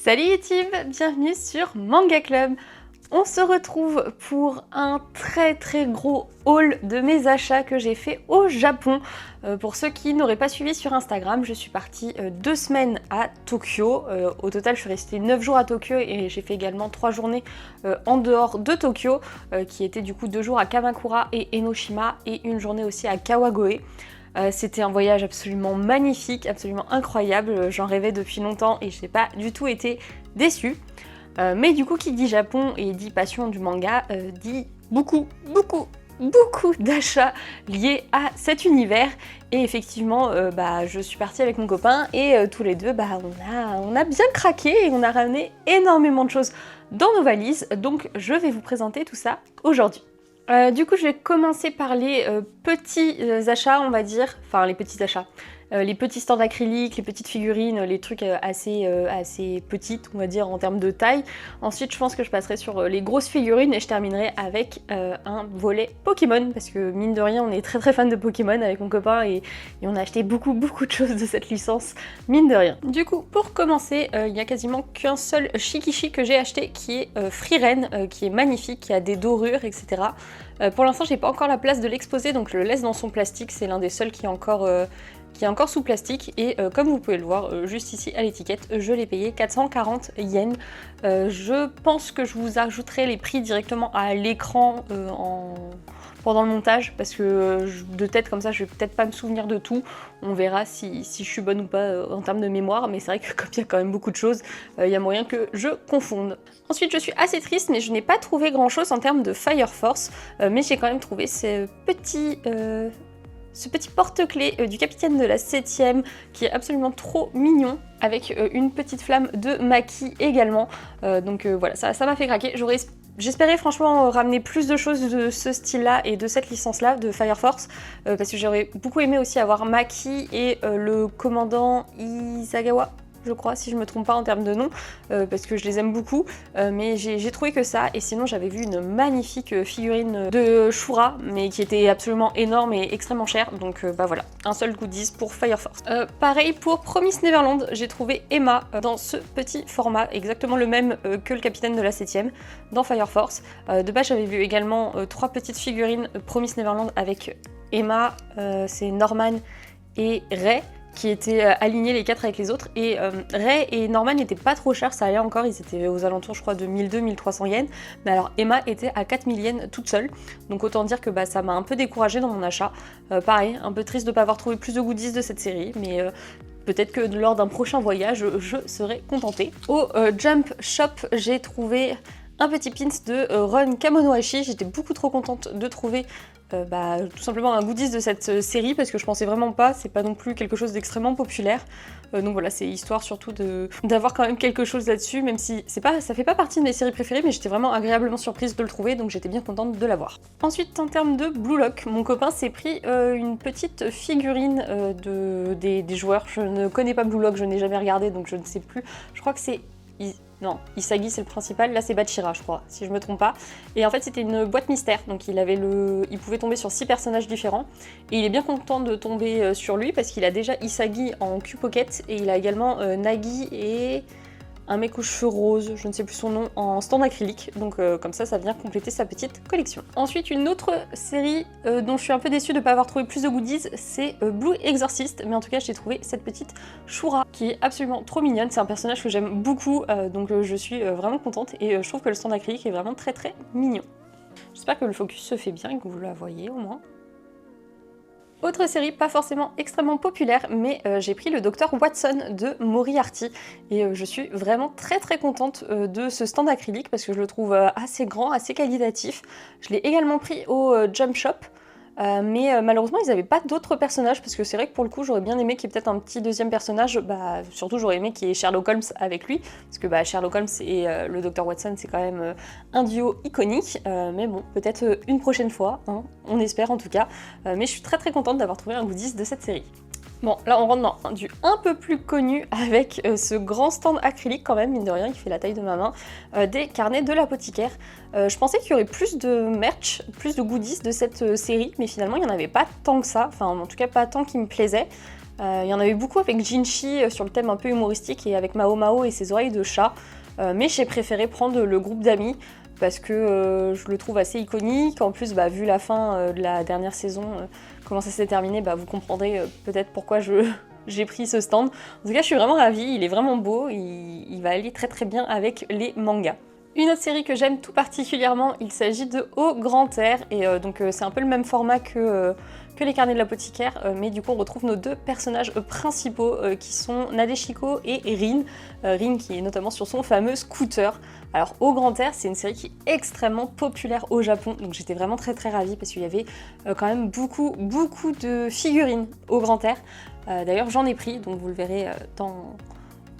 Salut YouTube, bienvenue sur Manga Club. On se retrouve pour un très gros haul de mes achats que j'ai fait au Japon. Pour ceux qui n'auraient pas suivi sur Instagram, je suis partie 2 semaines à Tokyo. Au total, je suis restée 9 jours à Tokyo et j'ai fait également 3 journées en dehors de Tokyo, qui étaient du coup 2 jours à Kamakura et Enoshima et une journée aussi à Kawagoe. C'était un voyage absolument magnifique, absolument incroyable, j'en rêvais depuis longtemps et je n'ai pas du tout été déçue. Mais du coup, qui dit Japon et dit passion du manga, dit beaucoup d'achats liés à cet univers. Et effectivement, je suis partie avec mon copain et tous les deux, on a bien craqué et on a ramené énormément de choses dans nos valises. Donc je vais vous présenter tout ça aujourd'hui. Du coup, je vais commencer par les petits achats, on va dire, enfin les petits achats, les petits stands acryliques, les petites figurines, les trucs assez petites, on va dire, en termes de taille. Ensuite, je pense que je passerai sur les grosses figurines et je terminerai avec un volet Pokémon, parce que mine de rien, on est très fan de Pokémon avec mon copain et on a acheté beaucoup de choses de cette licence, mine de rien. Du coup, pour commencer, il n'y a quasiment qu'un seul Shikishi que j'ai acheté, qui est Frieren, qui est magnifique, qui a des dorures, etc. Pour l'instant, j'ai pas encore la place de l'exposer, donc je le laisse dans son plastique. C'est l'un des seuls qui est encore sous plastique. Et comme vous pouvez le voir, juste ici à l'étiquette, je l'ai payé 440 yens. Je pense que je vous ajouterai les prix directement à l'écran pendant le montage, parce que de tête comme ça, je vais peut-être pas me souvenir de tout. On verra si je suis bonne ou pas en termes de mémoire, mais c'est vrai que comme il y a quand même beaucoup de choses, il y a moyen que je confonde. Ensuite, je suis assez triste, mais je n'ai pas trouvé grand chose en termes de Fire Force, mais j'ai quand même trouvé ce petit porte-clés du capitaine de la 7ème qui est absolument trop mignon, avec une petite flamme de Maki également. Voilà, ça m'a fait craquer. J'espérais franchement ramener plus de choses de ce style-là et de cette licence-là, de Fire Force, parce que j'aurais beaucoup aimé aussi avoir Maki et le commandant Isagawa, je crois, si je me trompe pas en termes de nom, parce que je les aime beaucoup, mais j'ai trouvé que ça, et sinon j'avais vu une magnifique figurine de Shura, mais qui était absolument énorme et extrêmement chère, donc voilà, un seul goodies pour Fire Force. Pareil pour Promise Neverland, j'ai trouvé Emma dans ce petit format, exactement le même que le capitaine de la 7ème, dans Fire Force. De base j'avais vu également 3 petites figurines Promise Neverland avec Emma, c'est Norman et Ray, qui étaient alignés les 4 avec les autres, et Ray et Norman n'étaient pas trop chers, ça allait encore, ils étaient aux alentours je crois de 1200-1300 yens, mais alors Emma était à 4000 yens toute seule, donc autant dire que ça m'a un peu découragée dans mon achat. Pareil, un peu triste de ne pas avoir trouvé plus de goodies de cette série, mais peut-être que lors d'un prochain voyage, je serai contentée. Au Jump Shop, j'ai trouvé un petit pins de Ron Kamonohashi, j'étais beaucoup trop contente de trouver tout simplement un goodies de cette série, parce que je pensais vraiment pas, c'est pas non plus quelque chose d'extrêmement populaire. Donc voilà, c'est histoire surtout d'avoir quand même quelque chose là-dessus, même si ça fait pas partie de mes séries préférées, mais j'étais vraiment agréablement surprise de le trouver, donc j'étais bien contente de l'avoir. Ensuite, en termes de Blue Lock, mon copain s'est pris une petite figurine des joueurs. Je ne connais pas Blue Lock, je n'ai jamais regardé, donc je ne sais plus. Je crois que c'est... Non, Isagi c'est le principal, là c'est Bachira je crois, si je me trompe pas. Et en fait c'était une boîte mystère, donc il pouvait tomber sur 6 personnages différents. Et il est bien content de tomber sur lui parce qu'il a déjà Isagi en Q-Pocket et il a également Nagi et un mec aux cheveux roses, je ne sais plus son nom, en stand acrylique. Donc comme ça vient compléter sa petite collection. Ensuite, une autre série dont je suis un peu déçue de ne pas avoir trouvé plus de goodies, c'est Blue Exorcist. Mais en tout cas, j'ai trouvé cette petite Shura qui est absolument trop mignonne. C'est un personnage que j'aime beaucoup, donc je suis vraiment contente. Et je trouve que le stand acrylique est vraiment très mignon. J'espère que le focus se fait bien et que vous la voyez au moins. Autre série pas forcément extrêmement populaire, mais j'ai pris le Dr Watson de Moriarty et je suis vraiment très contente de ce stand acrylique parce que je le trouve assez grand, assez qualitatif. Je l'ai également pris au Jump Shop, mais malheureusement ils n'avaient pas d'autres personnages parce que c'est vrai que pour le coup j'aurais bien aimé qu'il y ait peut-être un petit deuxième personnage, surtout j'aurais aimé qu'il y ait Sherlock Holmes avec lui, parce que Sherlock Holmes et le Dr Watson c'est quand même un duo iconique, mais bon, peut-être une prochaine fois, hein, on espère en tout cas, mais je suis très contente d'avoir trouvé un goodies de cette série. Bon, là on rentre dans du un peu plus connu avec ce grand stand acrylique quand même, mine de rien, qui fait la taille de ma main, des carnets de l'apothicaire. Je pensais qu'il y aurait plus de merch, plus de goodies de cette série, mais finalement il n'y en avait pas tant que ça, enfin en tout cas pas tant qui me plaisait. Il y en avait beaucoup avec Jinchi sur le thème un peu humoristique et avec Mao Mao et ses oreilles de chat. Mais j'ai préféré prendre le groupe d'amis parce que je le trouve assez iconique. En plus, vu la fin de la dernière saison, comment ça s'est terminé, vous comprendrez peut-être pourquoi j'ai pris ce stand. En tout cas, je suis vraiment ravie, il est vraiment beau, il va aller très très bien avec les mangas. Une autre série que j'aime tout particulièrement, il s'agit de Au Grand Air, et donc c'est un peu le même format que les carnets de l'apothicaire, mais du coup on retrouve nos deux personnages principaux qui sont Nadeshiko et Rin. Rin qui est notamment sur son fameux scooter. Alors Au Grand Air, c'est une série qui est extrêmement populaire au Japon, donc j'étais vraiment très très ravie parce qu'il y avait quand même beaucoup de figurines Au Grand Air. D'ailleurs j'en ai pris, donc vous le verrez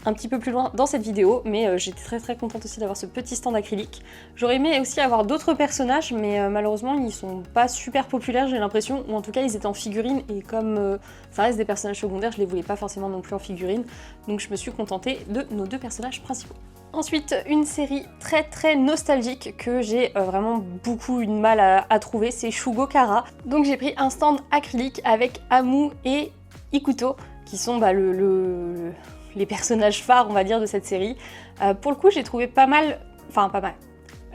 un petit peu plus loin dans cette vidéo, mais j'étais très très contente aussi d'avoir ce petit stand acrylique. J'aurais aimé aussi avoir d'autres personnages, mais malheureusement ils sont pas super populaires, j'ai l'impression, ou en tout cas ils étaient en figurine, et comme ça reste des personnages secondaires, je les voulais pas forcément non plus en figurine, donc je me suis contentée de nos deux personnages principaux. Ensuite, une série très très nostalgique que j'ai vraiment beaucoup eu de mal à trouver, c'est Shugo Chara. Donc j'ai pris un stand acrylique avec Amu et Ikuto, qui sont les personnages phares, on va dire, de cette série. Pour le coup, j'ai trouvé pas mal.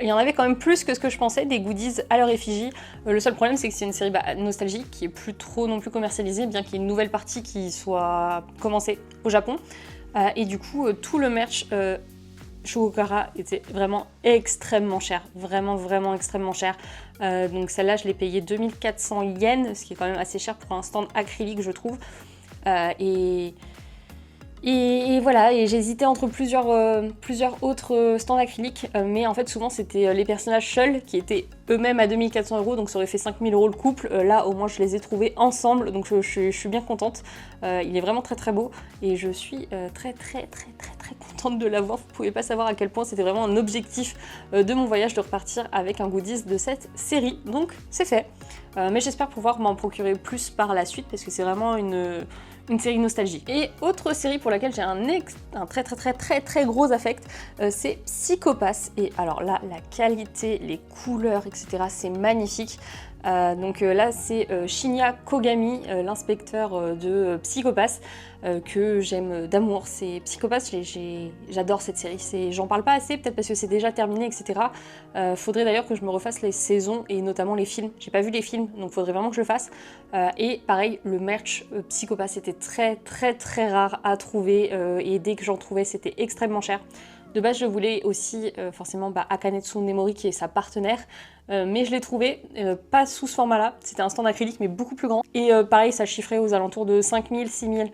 Il y en avait quand même plus que ce que je pensais, des goodies à leur effigie. Le seul problème, c'est que c'est une série nostalgique qui est plus trop non plus commercialisée, bien qu'il y ait une nouvelle partie qui soit commencée au Japon. Et du coup, tout le merch Shugo Chara était vraiment extrêmement cher. Vraiment extrêmement cher. Donc celle-là, je l'ai payée 2400 yens, ce qui est quand même assez cher pour un stand acrylique, je trouve. Et voilà, et j'hésitais entre plusieurs autres stands acryliques, mais en fait souvent c'était les personnages seuls qui étaient eux-mêmes à 2400 €, donc ça aurait fait 5000 € le couple. Là au moins je les ai trouvés ensemble, donc je suis bien contente. Il est vraiment très très beau et je suis très contente de l'avoir. Vous pouvez pas savoir à quel point c'était vraiment un objectif de mon voyage de repartir avec un goodies de cette série, donc c'est fait. Mais j'espère pouvoir m'en procurer plus par la suite parce que c'est vraiment une série nostalgique. Et autre série pour laquelle j'ai un très gros affect, c'est Psycho-Pass. Et alors là, la qualité, les couleurs, etc., c'est magnifique. Donc là, c'est Shinya Kogami, l'inspecteur de Psycho-Pass, que j'aime d'amour. C'est Psycho-Pass, j'adore cette série. J'en parle pas assez, peut-être parce que c'est déjà terminé, etc. Faudrait d'ailleurs que je me refasse les saisons et notamment les films. J'ai pas vu les films, donc faudrait vraiment que je le fasse. Et pareil, le merch Psycho-Pass était très rare à trouver, et dès que j'en trouvais, c'était extrêmement cher. De base, je voulais aussi forcément Akanetsu Nemori qui est sa partenaire, mais je l'ai trouvé pas sous ce format-là. C'était un stand acrylique mais beaucoup plus grand. Et pareil, ça chiffrait aux alentours de 5000, 6000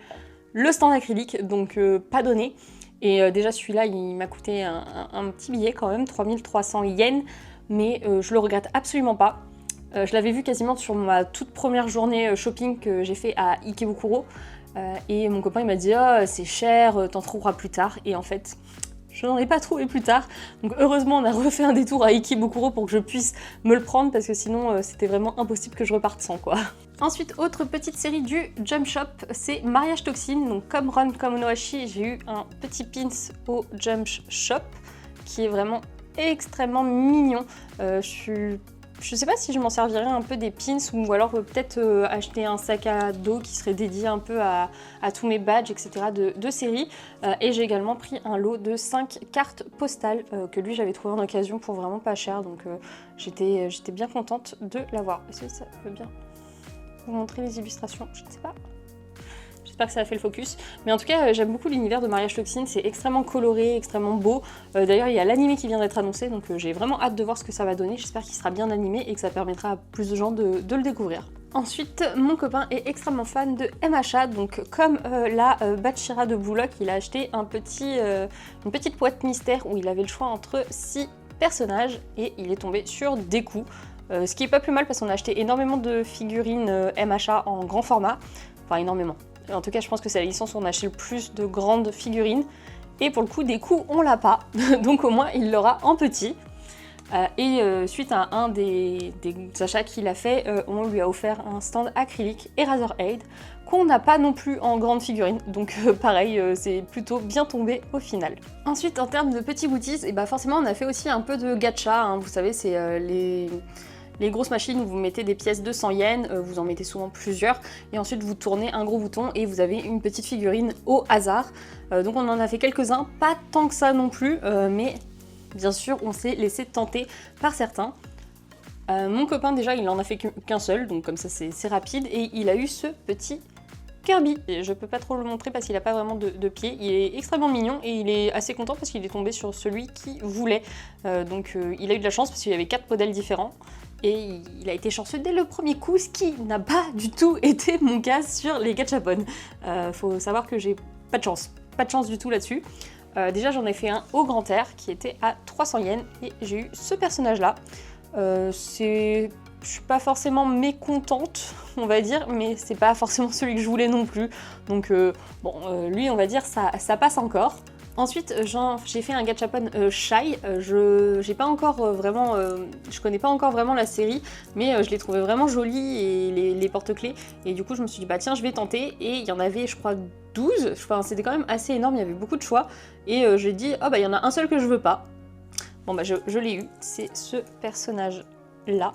le stand acrylique, donc pas donné. Et déjà celui-là, il m'a coûté un petit billet quand même, 3300 yens, mais je le regrette absolument pas. Je l'avais vu quasiment sur ma toute première journée shopping que j'ai fait à Ikebukuro. Et mon copain il m'a dit « Oh, c'est cher, t'en trouveras plus tard ». Et en fait, je n'en ai pas trouvé plus tard. Donc heureusement, on a refait un détour à Ikebukuro pour que je puisse me le prendre parce que sinon, c'était vraiment impossible que je reparte sans, quoi. Ensuite, autre petite série du Jump Shop, c'est Mariage Toxine. Donc comme Ron comme Onohashi, j'ai eu un petit pins au Jump Shop qui est vraiment extrêmement mignon. Je sais pas si je m'en servirais un peu des pins ou alors peut-être acheter un sac à dos qui serait dédié un peu à tous mes badges, etc. de série. Et j'ai également pris un lot de 5 cartes postales que lui j'avais trouvé en occasion pour vraiment pas cher. Donc j'étais bien contente de l'avoir. Est-ce que ça peut bien vous montrer les illustrations? Je ne sais pas. J'espère que ça a fait le focus. Mais en tout cas, j'aime beaucoup l'univers de Mariage Toxine. C'est extrêmement coloré, extrêmement beau. D'ailleurs, il y a l'animé qui vient d'être annoncé, donc j'ai vraiment hâte de voir ce que ça va donner. J'espère qu'il sera bien animé et que ça permettra à plus de gens de le découvrir. Ensuite, mon copain est extrêmement fan de MHA, donc comme la Bachira de Bouloc, il a acheté une petite boîte mystère où il avait le choix entre 6 personnages et il est tombé sur Deku. Ce qui est pas plus mal parce qu'on a acheté énormément de figurines MHA en grand format. Enfin, énormément. En tout cas, je pense que c'est la licence où on a acheté le plus de grandes figurines. Et pour le coup, Deku, on l'a pas. Donc au moins, il l'aura en petit. Suite à un des achats qu'il a fait, on lui a offert un stand acrylique Eraserhead qu'on n'a pas non plus en grande figurine. Donc pareil, c'est plutôt bien tombé au final. Ensuite, en termes de petits goodies, et forcément, on a fait aussi un peu de gacha. Hein. Vous savez, c'est les grosses machines où vous mettez des pièces de 100 yens, vous en mettez souvent plusieurs, et ensuite vous tournez un gros bouton et vous avez une petite figurine au hasard. Donc on en a fait quelques-uns, pas tant que ça non plus, mais bien sûr on s'est laissé tenter par certains. Mon copain déjà il en a fait qu'un seul, donc comme ça c'est rapide, et il a eu ce petit Kirby. Et je peux pas trop le montrer parce qu'il a pas vraiment de pied, il est extrêmement mignon et il est assez content parce qu'il est tombé sur celui qu'il voulait. Donc il a eu de la chance parce qu'il y avait 4 modèles différents. Et il a été chanceux dès le premier coup, ce qui n'a pas du tout été mon cas sur les gachapon. Faut savoir que j'ai pas de chance du tout là-dessus. Déjà j'en ai fait un au grand air qui était à 300 yens et j'ai eu ce personnage là. Je suis pas forcément mécontente, on va dire, mais c'est pas forcément celui que je voulais non plus. Donc lui on va dire ça passe encore. Ensuite, j'ai fait un gachapon Shy. Je connais pas encore vraiment la série, mais je l'ai trouvé vraiment joli et les porte-clés. Et du coup, je me suis dit, bah tiens, je vais tenter. Et il y en avait, je crois, 12. Enfin, c'était quand même assez énorme, il y avait beaucoup de choix. Et j'ai dit, oh bah il y en a un seul que je veux pas. Bon bah je l'ai eu, c'est ce personnage-là.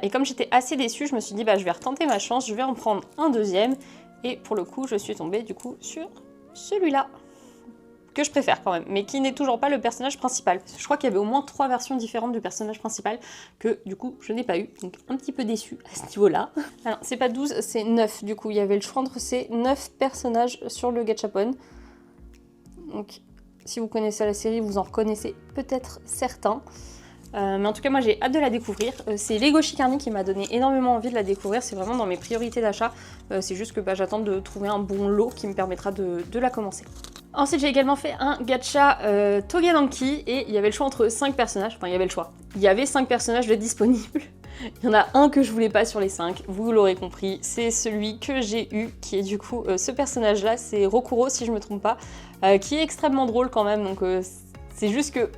Et comme j'étais assez déçue, je me suis dit, bah je vais retenter ma chance, je vais en prendre un deuxième. Et pour le coup, je suis tombée du coup sur celui-là. Que je préfère quand même, mais qui n'est toujours pas le personnage principal. Je crois qu'il y avait au moins 3 versions différentes du personnage principal que du coup je n'ai pas eu, donc un petit peu déçue à ce niveau-là. Alors c'est pas 12, c'est 9 du coup, il y avait le choix entre ces 9 personnages sur le gachapon. Donc si vous connaissez la série, vous en reconnaissez peut-être certains. Mais en tout cas moi j'ai hâte de la découvrir. C'est Lego Chikarni qui m'a donné énormément envie de la découvrir, c'est vraiment dans mes priorités d'achat. C'est juste que j'attends de trouver un bon lot qui me permettra de la commencer. Ensuite j'ai également fait un gacha Togedanki et il y avait le choix entre 5 personnages, enfin il y avait le choix. Il y avait 5 personnages de disponibles. Il y en a un que je voulais pas sur les 5, vous l'aurez compris, c'est celui que j'ai eu, qui est du coup ce personnage là, c'est Rokuro si je me trompe pas, qui est extrêmement drôle quand même, donc c'est juste que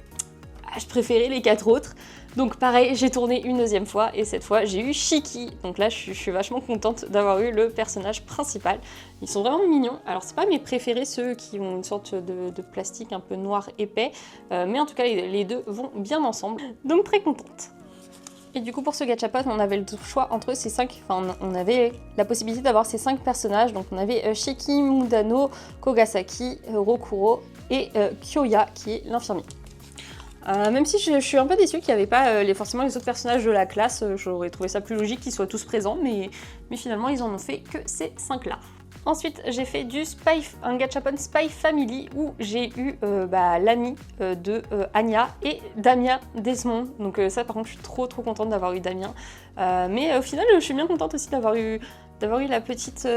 je préférais les 4 autres. Donc pareil, j'ai tourné une deuxième fois et cette fois j'ai eu Shiki. Donc là je suis vachement contente d'avoir eu le personnage principal. Ils sont vraiment mignons. Alors c'est pas mes préférés, ceux qui ont une sorte de plastique un peu noir épais. Mais en tout cas les deux vont bien ensemble. Donc très contente. Et du coup pour ce gachapon on avait le choix entre ces 5, enfin on avait la possibilité d'avoir ces 5 personnages. Donc on avait Shiki, Mudano, Kogasaki, Rokuro et Kyoya qui est l'infirmier. Même si je suis un peu déçue qu'il n'y avait pas forcément les autres personnages de la classe, j'aurais trouvé ça plus logique qu'ils soient tous présents, mais finalement ils en ont fait que ces 5 là. Ensuite j'ai fait un gachapon Spy Family où j'ai eu l'ami de Anya et Damien Desmond, donc ça par contre je suis trop contente d'avoir eu Damien, mais au final je suis bien contente aussi d'avoir eu la petite...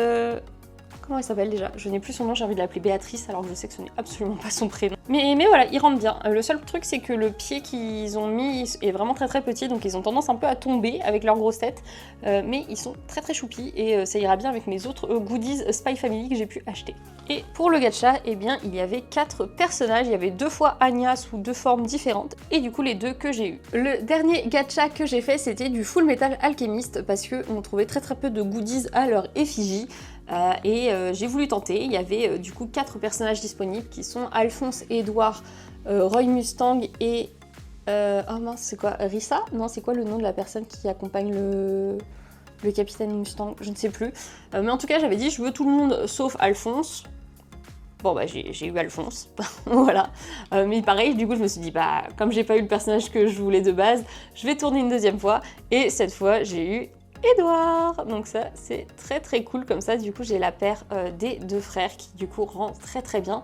Comment elle s'appelle déjà? Je n'ai plus son nom, j'ai envie de l'appeler Béatrice alors que je sais que ce n'est absolument pas son prénom. Mais voilà, il rentre bien. Le seul truc c'est que le pied qu'ils ont mis est vraiment très petit, donc ils ont tendance un peu à tomber avec leur grosse tête. Mais ils sont très choupis et ça ira bien avec mes autres goodies Spy Family que j'ai pu acheter. Et pour le gacha, eh bien il y avait 4 personnages, il y avait 2 fois Anya sous 2 formes différentes, et du coup les 2 que j'ai eu. Le dernier gacha que j'ai fait c'était du Full Metal Alchemist parce qu'on trouvait très peu de goodies à leur effigie. J'ai voulu tenter, il y avait du coup 4 personnages disponibles qui sont Alphonse, Edouard, Roy Mustang et... oh mince, c'est quoi? Rissa? Non, c'est quoi le nom de la personne qui accompagne le capitaine Mustang? Je ne sais plus. Mais en tout cas, j'avais dit je veux tout le monde sauf Alphonse. Bon bah j'ai eu Alphonse, voilà. Mais pareil, du coup je me suis dit bah comme j'ai pas eu le personnage que je voulais de base, je vais tourner une deuxième fois. Et cette fois j'ai eu Edouard, donc ça c'est très cool comme ça. Du coup j'ai la paire des 2 frères qui du coup rend très bien.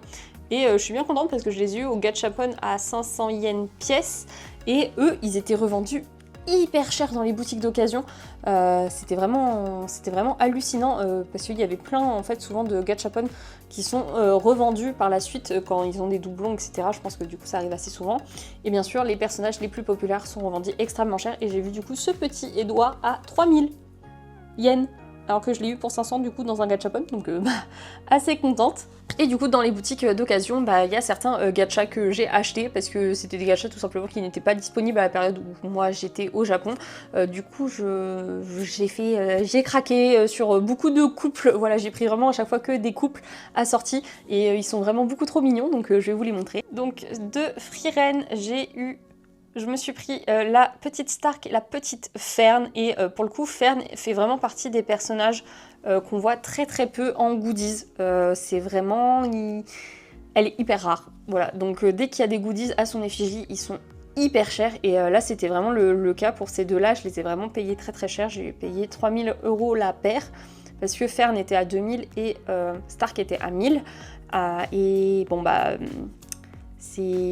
Et je suis bien contente parce que je les ai eu au gachapon à 500 yens pièce et eux ils étaient revendus hyper cher dans les boutiques d'occasion. C'était vraiment hallucinant parce qu'il y avait plein en fait souvent de gachapon qui sont revendus par la suite quand ils ont des doublons etc. Je pense que du coup ça arrive assez souvent. Et bien sûr les personnages les plus populaires sont revendus extrêmement cher et j'ai vu du coup ce petit Edouard à 3000 yens. Alors que je l'ai eu pour 500 du coup dans un gachapon, donc assez contente. Et du coup dans les boutiques d'occasion, il y a certains gachas que j'ai achetés parce que c'était des gachas tout simplement qui n'étaient pas disponibles à la période où moi j'étais au Japon. Du coup j'ai craqué sur beaucoup de couples, voilà j'ai pris vraiment à chaque fois que des couples assortis et ils sont vraiment beaucoup trop mignons donc je vais vous les montrer. Donc de Frieren j'ai eu je me suis pris la petite Stark et la petite Fern. Et pour le coup, Fern fait vraiment partie des personnages qu'on voit très très peu en goodies. C'est vraiment... Elle est hyper rare. Voilà, donc dès qu'il y a des goodies à son effigie, ils sont hyper chers. Et là, c'était vraiment le cas pour ces deux-là. Je les ai vraiment payés très très cher. J'ai payé 3000 € la paire. Parce que Fern était à 2000 et Stark était à 1000. Et bon bah...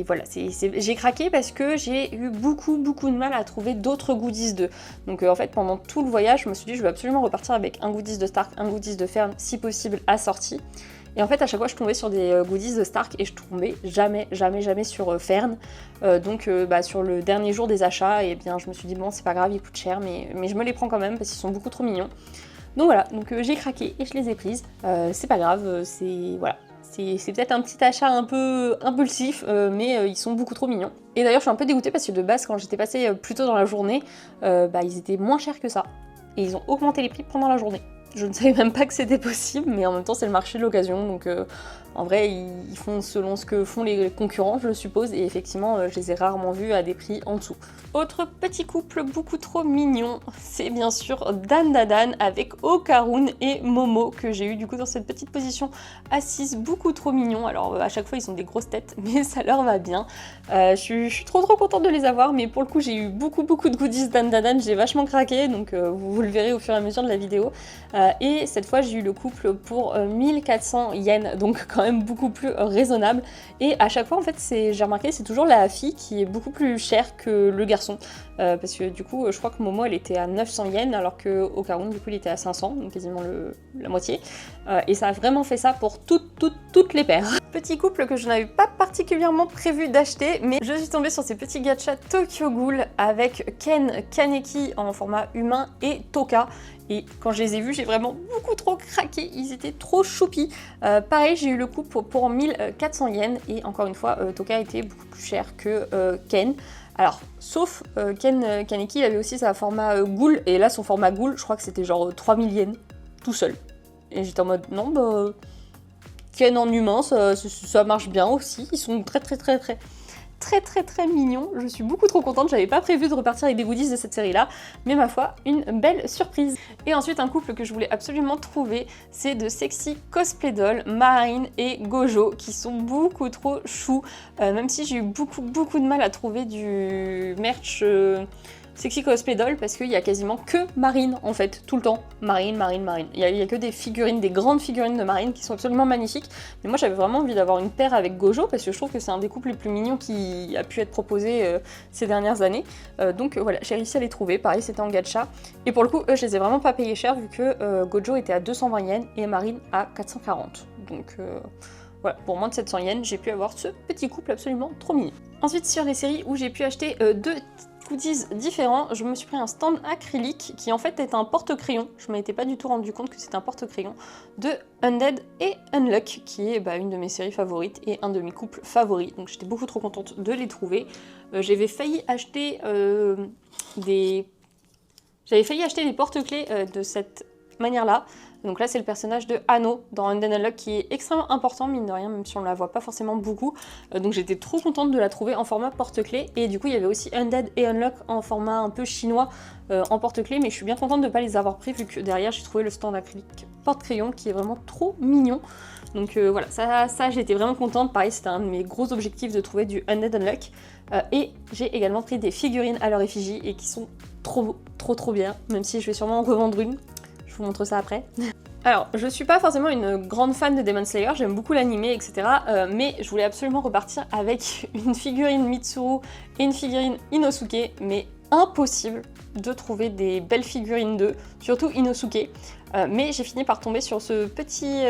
Voilà, j'ai craqué parce que j'ai eu beaucoup de mal à trouver d'autres goodies d'eux. Donc en fait pendant tout le voyage je me suis dit je vais absolument repartir avec un goodies de Stark, un goodies de Fern si possible assorti. Et en fait à chaque fois je tombais sur des goodies de Stark et je tombais jamais sur Fern. Donc sur le dernier jour des achats, et bien je me suis dit bon c'est pas grave, ils coûtent cher mais je me les prends quand même parce qu'ils sont beaucoup trop mignons. Donc voilà, donc j'ai craqué et je les ai prises. C'est pas grave, voilà. C'est peut-être un petit achat un peu impulsif, mais ils sont beaucoup trop mignons. Et d'ailleurs, je suis un peu dégoûtée parce que de base, quand j'étais passée plus tôt dans la journée, ils étaient moins chers que ça. Et ils ont augmenté les prix pendant la journée. Je ne savais même pas que c'était possible, mais en même temps, c'est le marché de l'occasion. Donc en vrai, ils font selon ce que font les concurrents, je suppose. Et effectivement, je les ai rarement vus à des prix en dessous. Autre petit couple beaucoup trop mignon, c'est bien sûr Dandadan avec Okarun et Momo que j'ai eu du coup dans cette petite position assise, beaucoup trop mignon. Alors à chaque fois ils ont des grosses têtes mais ça leur va bien. Je suis trop contente de les avoir, mais pour le coup j'ai eu beaucoup de goodies Dandadan, j'ai vachement craqué, donc vous le verrez au fur et à mesure de la vidéo. Et cette fois j'ai eu le couple pour 1400 yens, donc quand même beaucoup plus raisonnable. Et à chaque fois en fait j'ai remarqué c'est toujours la fille qui est beaucoup plus chère que le garçon. Parce que du coup je crois que Momo elle était à 900 yens alors que Okarun du coup il était à 500, donc quasiment la moitié. Et ça a vraiment fait ça pour toutes les paires. Petit couple que je n'avais pas particulièrement prévu d'acheter, mais je suis tombée sur ces petits gachas Tokyo Ghoul avec Ken, Kaneki en format humain et Toka. Et quand je les ai vus, j'ai vraiment beaucoup trop craqué, ils étaient trop choupis. Pareil, j'ai eu le couple pour 1400 yens et encore une fois, Toka était beaucoup plus cher que Ken. Alors, sauf Kaneki, il avait aussi sa format Ghoul, et là son format Ghoul, je crois que c'était genre 3000 yens, tout seul. Et j'étais en mode, non, bah... Ken en humain, ça marche bien aussi, ils sont très mignons, je suis beaucoup trop contente, j'avais pas prévu de repartir avec des goodies de cette série là, mais ma foi, une belle surprise. Et ensuite un couple que je voulais absolument trouver, c'est de Sexy Cosplay Doll, Marine et Gojo, qui sont beaucoup trop choux, même si j'ai eu beaucoup de mal à trouver du merch Sexy Cosplay Doll parce qu'il y a quasiment que Marine en fait, tout le temps. Marine. Il y a que des figurines, des grandes figurines de Marine qui sont absolument magnifiques. Mais moi j'avais vraiment envie d'avoir une paire avec Gojo parce que je trouve que c'est un des couples les plus mignons qui a pu être proposé ces dernières années. Donc voilà, j'ai réussi à les trouver. Pareil, c'était en gacha. Et pour le coup, eux, je les ai vraiment pas payés cher vu que Gojo était à 220 yens et Marine à 440. Donc... voilà, pour moins de 700 yens, j'ai pu avoir ce petit couple absolument trop mignon. Ensuite, sur les séries où j'ai pu acheter deux goodies différents, je me suis pris un stand acrylique qui en fait est un porte-crayon. Je m'étais pas du tout rendu compte que c'était un porte-crayon de Undead et Unluck, qui est une de mes séries favorites et un de mes couples favoris. Donc j'étais beaucoup trop contente de les trouver. J'avais failli acheter des porte-clés de cette manière-là. Donc là c'est le personnage de Anno dans Undead Unluck qui est extrêmement important mine de rien, même si on la voit pas forcément beaucoup. Donc j'étais trop contente de la trouver en format porte-clés. Et du coup il y avait aussi Undead et Unluck en format un peu chinois en porte-clés, mais je suis bien contente de ne pas les avoir pris vu que derrière j'ai trouvé le stand acrylique porte-crayon qui est vraiment trop mignon. Donc voilà, ça j'étais vraiment contente. Pareil, c'était un de mes gros objectifs de trouver du Undead Unluck. Et j'ai également pris des figurines à leur effigie et qui sont trop bien, même si je vais sûrement en revendre une. Je vous montre ça après. Alors, je suis pas forcément une grande fan de Demon Slayer, j'aime beaucoup l'anime, etc. Mais je voulais absolument repartir avec une figurine Mitsuru et une figurine Inosuke, mais impossible de trouver des belles figurines d'eux, surtout Inosuke. Mais j'ai fini par tomber sur ces petits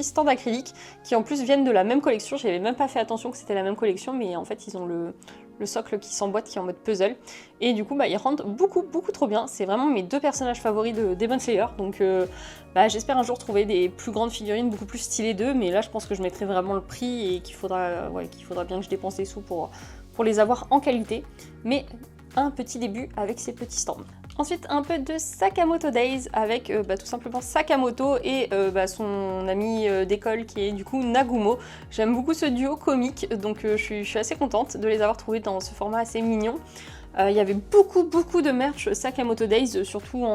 stands acryliques qui en plus viennent de la même collection. J'avais même pas fait attention que c'était la même collection, mais en fait ils ont le socle qui s'emboîte, qui est en mode puzzle. Et du coup ils rendent beaucoup trop bien. C'est vraiment mes deux personnages favoris de Demon Slayer. Donc j'espère un jour trouver des plus grandes figurines beaucoup plus stylées d'eux. Mais là je pense que je mettrai vraiment le prix et qu'il faudra bien que je dépense des sous pour les avoir en qualité. Mais un petit début avec ces petits stands. Ensuite, un peu de Sakamoto Days avec tout simplement Sakamoto et son ami d'école qui est du coup Nagumo. J'aime beaucoup ce duo comique, donc je suis assez contente de les avoir trouvés dans ce format assez mignon. Il y avait beaucoup de merch Sakamoto Days, surtout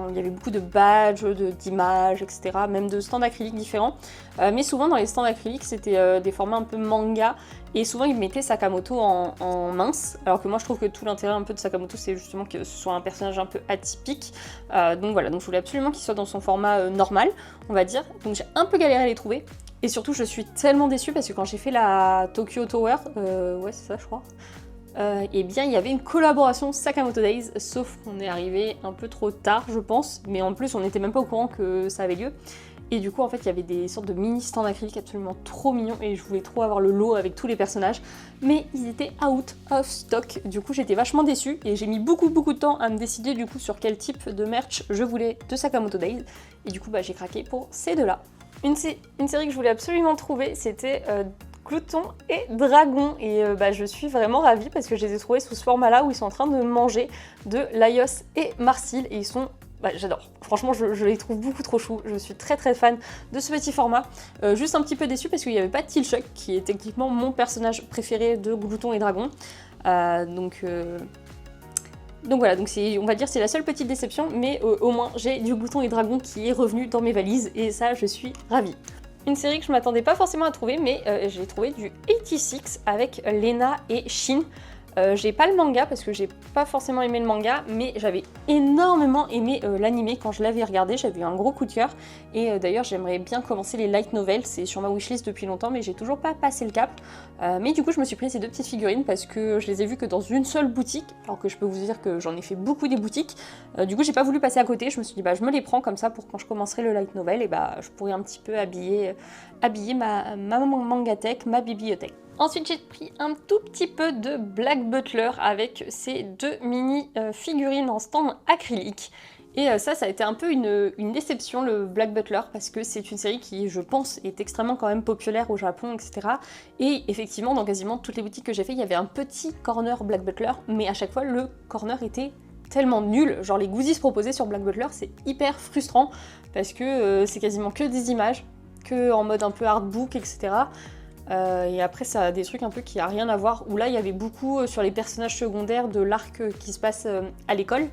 il y avait beaucoup de badges, d'images, etc. Même de stands acryliques différents. Mais souvent dans les stands acryliques, c'était des formats un peu manga. Et souvent ils mettaient Sakamoto en mince. Alors que moi je trouve que tout l'intérêt un peu de Sakamoto, c'est justement que ce soit un personnage un peu atypique. Donc voilà, donc je voulais absolument qu'il soit dans son format normal, on va dire. Donc j'ai un peu galéré à les trouver. Et surtout je suis tellement déçue parce que quand j'ai fait la Tokyo Tower, ouais c'est ça je crois, eh bien il y avait une collaboration Sakamoto Days, sauf qu'on est arrivé un peu trop tard je pense, mais en plus on n'était même pas au courant que ça avait lieu. Et du coup en fait il y avait des sortes de mini stands acryliques absolument trop mignons et je voulais trop avoir le lot avec tous les personnages, mais ils étaient out of stock. Du coup j'étais vachement déçue et j'ai mis beaucoup de temps à me décider du coup sur quel type de merch je voulais de Sakamoto Days. Et du coup j'ai craqué pour ces deux là. Une série que je voulais absolument trouver, c'était Glouton et Dragon, et je suis vraiment ravie parce que je les ai trouvés sous ce format là où ils sont en train de manger de Laios et Marcille et ils sont... j'adore, franchement je les trouve beaucoup trop choux, je suis très fan de ce petit format. Juste un petit peu déçue parce qu'il n'y avait pas Tilchuck qui est techniquement mon personnage préféré de Glouton et Dragon. Donc voilà, donc on va dire c'est la seule petite déception, mais au moins j'ai du Glouton et Dragon qui est revenu dans mes valises et ça je suis ravie. Une série que je m'attendais pas forcément à trouver, mais j'ai trouvé du 86 avec Lena et Shin. J'ai pas le manga parce que j'ai pas forcément aimé le manga, mais j'avais énormément aimé l'animé quand je l'avais regardé, j'avais eu un gros coup de cœur. Et d'ailleurs j'aimerais bien commencer les light novels, c'est sur ma wishlist depuis longtemps mais j'ai toujours pas passé le cap. Mais du coup je me suis pris ces deux petites figurines parce que je les ai vues que dans une seule boutique, alors que je peux vous dire que j'en ai fait beaucoup des boutiques. Du coup j'ai pas voulu passer à côté, je me suis dit je me les prends comme ça pour quand je commencerai le light novel, et je pourrais un petit peu habiller ma mangatech, ma bibliothèque. Ensuite, j'ai pris un tout petit peu de Black Butler avec ces deux mini figurines en stand acrylique. Et ça a été un peu une déception, le Black Butler, parce que c'est une série qui, je pense, est extrêmement quand même populaire au Japon, etc. Et effectivement, dans quasiment toutes les boutiques que j'ai fait, il y avait un petit corner Black Butler, mais à chaque fois, le corner était tellement nul. Genre les goodies proposés sur Black Butler, c'est hyper frustrant, parce que c'est quasiment que des images, que en mode un peu artbook, etc. Et après ça a des trucs un peu qui a rien à voir, où là il y avait beaucoup sur les personnages secondaires de l'arc qui se passe à l'école,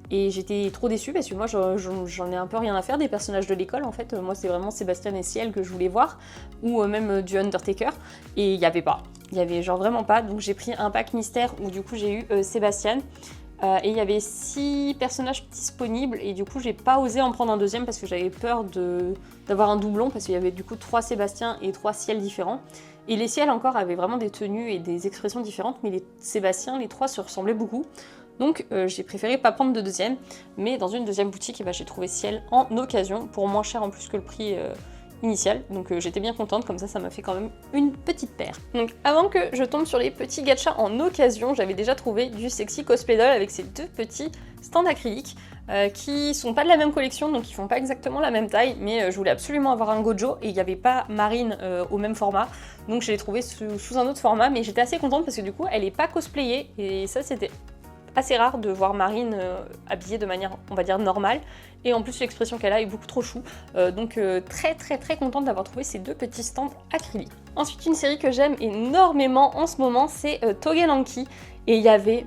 et j'étais trop déçue parce que moi j'en ai un peu rien à faire des personnages de l'école en fait. Moi c'est vraiment Sébastien et Ciel que je voulais voir, ou même du Undertaker, et il y avait pas, il y avait genre vraiment pas. Donc j'ai pris un pack mystère où du coup j'ai eu Sébastien. Et il y avait 6 personnages disponibles et du coup j'ai pas osé en prendre un deuxième parce que j'avais peur d'avoir un doublon, parce qu'il y avait du coup 3 Sébastien et 3 Ciel différents. Et les Ciel encore avaient vraiment des tenues et des expressions différentes, mais les Sébastien, les 3 se ressemblaient beaucoup. Donc j'ai préféré pas prendre de deuxième, mais dans une deuxième boutique j'ai trouvé Ciel en occasion pour moins cher en plus que le prix initial, donc j'étais bien contente, comme ça m'a fait quand même une petite paire. Donc avant que je tombe sur les petits gachas en occasion, j'avais déjà trouvé du Sexy Cosplay Doll avec ces deux petits stands acryliques qui sont pas de la même collection, donc ils font pas exactement la même taille, mais je voulais absolument avoir un Gojo et il n'y avait pas Marine au même format, donc je l'ai trouvé sous un autre format, mais j'étais assez contente parce que du coup elle est pas cosplayée et ça c'était assez rare de voir Marine habillée de manière, on va dire, normale. Et en plus, l'expression qu'elle a est beaucoup trop chou. Donc très contente d'avoir trouvé ces deux petits stands acryliques. Ensuite, une série que j'aime énormément en ce moment, c'est Togelanki. Et il y avait,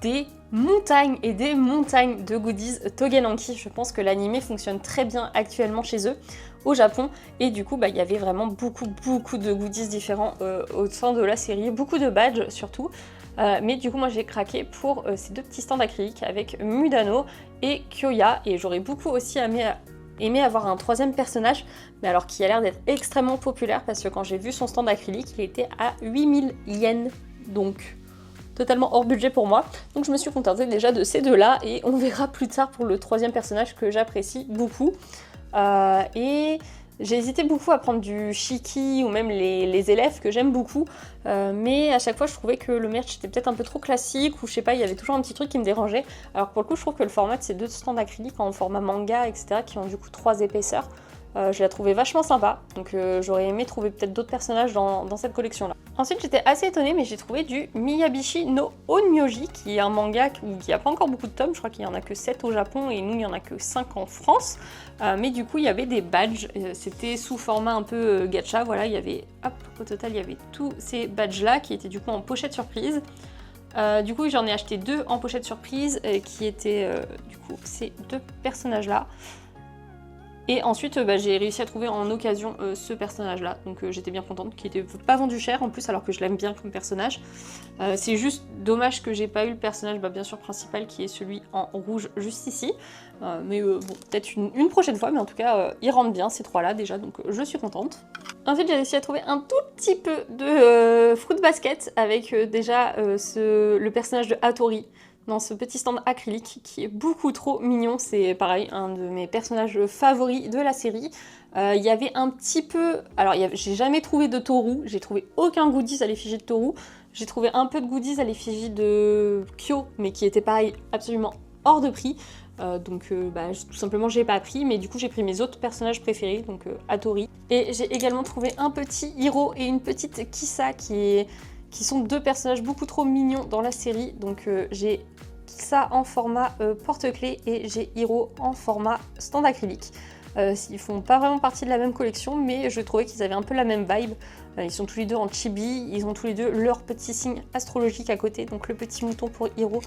des montagnes et des montagnes de goodies Togelanki. Je pense que l'anime fonctionne très bien actuellement chez eux, au Japon. Et du coup, il y avait vraiment beaucoup de goodies différents au sein de la série. Beaucoup de badges, surtout. Mais du coup moi j'ai craqué pour ces deux petits stands acryliques avec Mudano et Kyoya, et j'aurais beaucoup aussi aimé avoir un troisième personnage, mais alors qui a l'air d'être extrêmement populaire parce que quand j'ai vu son stand acrylique il était à 8000 yens, donc totalement hors budget pour moi. Donc je me suis contentée déjà de ces deux là et on verra plus tard pour le troisième personnage que j'apprécie beaucoup. Et j'ai hésité beaucoup à prendre du Shiki ou même les élèves que j'aime beaucoup, mais à chaque fois je trouvais que le merch était peut-être un peu trop classique, ou je sais pas, il y avait toujours un petit truc qui me dérangeait. Alors pour le coup je trouve que le format de ces deux stands acryliques en format manga, etc., qui ont du coup 3 épaisseurs, Je la trouvais vachement sympa, donc j'aurais aimé trouver peut-être d'autres personnages dans cette collection là. Ensuite j'étais assez étonnée, mais j'ai trouvé du Miyabishi no Onmyoji, qui est un manga qui a pas encore beaucoup de tomes, je crois qu'il y en a que 7 au Japon et nous il y en a que 5 en France. Mais du coup il y avait des badges, c'était sous format un peu gacha, voilà, il y avait, hop, au total il y avait tous ces badges là qui étaient du coup en pochette surprise. Du coup j'en ai acheté 2 en pochette surprise qui étaient du coup ces 2 personnages là. Et ensuite j'ai réussi à trouver en occasion ce personnage là, donc j'étais bien contente, qui était pas vendu cher en plus alors que je l'aime bien comme personnage. C'est juste dommage que j'ai pas eu le personnage bien sûr principal qui est celui en rouge juste ici. Mais bon, peut-être une prochaine fois, mais en tout cas ils rendent bien ces 3 là déjà, donc je suis contente. Ensuite j'ai réussi à trouver un tout petit peu de Fruit Basket avec déjà le personnage de Hattori dans ce petit stand acrylique qui est beaucoup trop mignon. C'est pareil, un de mes personnages favoris de la série. Il y avait un petit peu... Alors j'ai jamais trouvé de Toru, j'ai trouvé aucun goodies à l'effigie de Toru. J'ai trouvé un peu de goodies à l'effigie de Kyo, mais qui était pareil, absolument hors de prix. Donc tout simplement j'ai pas pris, mais du coup j'ai pris mes autres personnages préférés, donc Hattori. Et j'ai également trouvé un petit Hiro et une petite Kisa qui sont 2 personnages beaucoup trop mignons dans la série. Donc j'ai Kisa en format porte-clés et j'ai Hiro en format stand acrylique. Ils font pas vraiment partie de la même collection, mais je trouvais qu'ils avaient un peu la même vibe. Ils sont tous les deux en chibi, ils ont tous les deux leur petit signe astrologique à côté, donc le petit mouton pour Hiro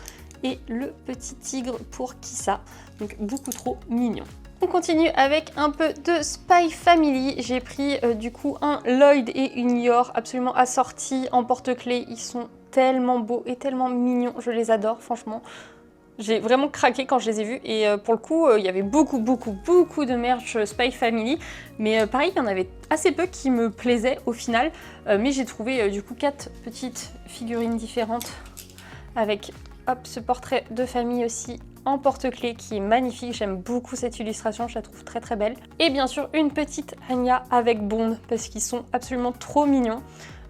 et le petit tigre pour Kisa, donc beaucoup trop mignon. On continue avec un peu de Spy Family. J'ai pris du coup un Lloyd et une Yor absolument assortis en porte-clés. Ils sont tellement beaux et tellement mignons, je les adore franchement. J'ai vraiment craqué quand je les ai vus et pour le coup il y avait beaucoup de merch Spy Family, mais pareil il y en avait assez peu qui me plaisaient au final, mais j'ai trouvé du coup 4 petites figurines différentes avec hop ce portrait de famille aussi en porte-clés qui est magnifique, j'aime beaucoup cette illustration, je la trouve très belle. Et bien sûr une petite Anya avec Bond parce qu'ils sont absolument trop mignons.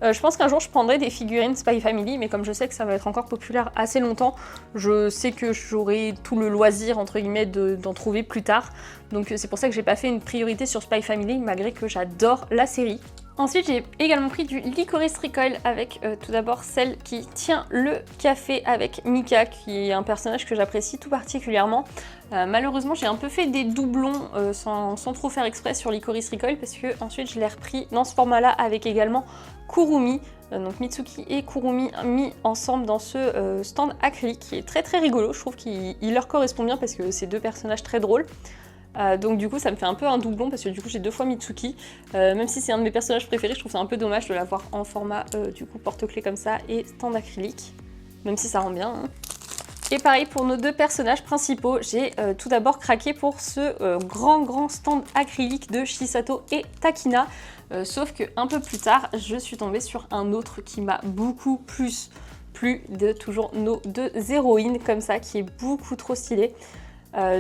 Je pense qu'un jour je prendrai des figurines Spy Family, mais comme je sais que ça va être encore populaire assez longtemps, je sais que j'aurai tout le loisir entre guillemets d'en trouver plus tard. Donc c'est pour ça que j'ai pas fait une priorité sur Spy Family malgré que j'adore la série. Ensuite j'ai également pris du Licorice Recoil avec tout d'abord celle qui tient le café avec Mika, qui est un personnage que j'apprécie tout particulièrement. Malheureusement j'ai un peu fait des doublons sans trop faire exprès sur Licorice Recoil parce que ensuite je l'ai repris dans ce format là avec également Kurumi, donc Mitsuki et Kurumi mis ensemble dans ce stand acrylique qui est très rigolo. Je trouve qu'il leur correspond bien parce que c'est 2 personnages très drôles. Donc du coup ça me fait un peu un doublon parce que du coup j'ai 2 fois Mitsuki, même si c'est un de mes personnages préférés, je trouve ça un peu dommage de l'avoir en format du coup porte-clés comme ça et stand acrylique, même si ça rend bien hein. Et pareil pour nos 2 personnages principaux, j'ai tout d'abord craqué pour ce grand stand acrylique de Chisato et Takina, sauf que un peu plus tard je suis tombée sur un autre qui m'a beaucoup plus plu, de toujours nos 2 héroïnes comme ça, qui est beaucoup trop stylé.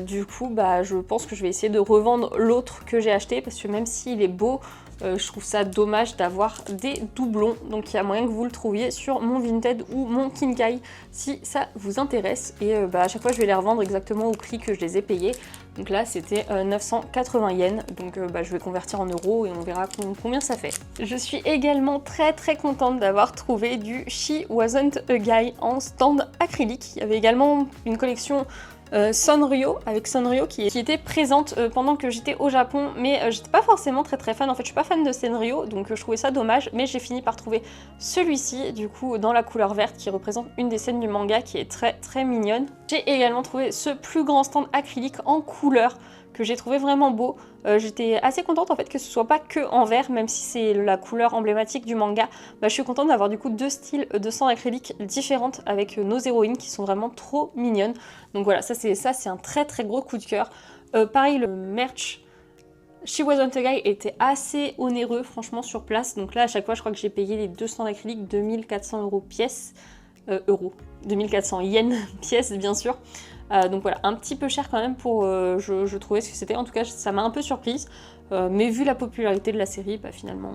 Du coup je pense que je vais essayer de revendre l'autre que j'ai acheté parce que même s'il est beau, je trouve ça dommage d'avoir des doublons, donc il y a moyen que vous le trouviez sur mon Vinted ou mon Kinkai si ça vous intéresse, et à chaque fois je vais les revendre exactement au prix que je les ai payés. Donc là c'était 980 yens, donc je vais convertir en euros et on verra combien ça fait. Je suis également très contente d'avoir trouvé du She Wasn't a Guy en stand acrylique. Il y avait également une collection Sanrio, avec Sanrio qui était présente pendant que j'étais au Japon, mais j'étais pas forcément très fan. En fait je suis pas fan de Sanrio, donc je trouvais ça dommage, mais j'ai fini par trouver celui-ci du coup dans la couleur verte qui représente une des scènes du manga qui est très mignonne. J'ai également trouvé ce plus grand stand acrylique en couleur que j'ai trouvé vraiment beau. J'étais assez contente en fait que ce soit pas que en vert, même si c'est la couleur emblématique du manga. Je suis contente d'avoir du coup 2 styles de sang acrylique différentes avec nos héroïnes qui sont vraiment trop mignonnes. Donc voilà, ça c'est un très gros coup de cœur. Pareil, le merch She Wasn't a Guy était assez onéreux franchement sur place. Donc là à chaque fois je crois que j'ai payé les 2 stands acryliques 2400 € pièce. 2400 yens pièce bien sûr. Donc voilà, un petit peu cher quand même pour je trouvais ce que c'était. En tout cas ça m'a un peu surprise, mais vu la popularité de la série, finalement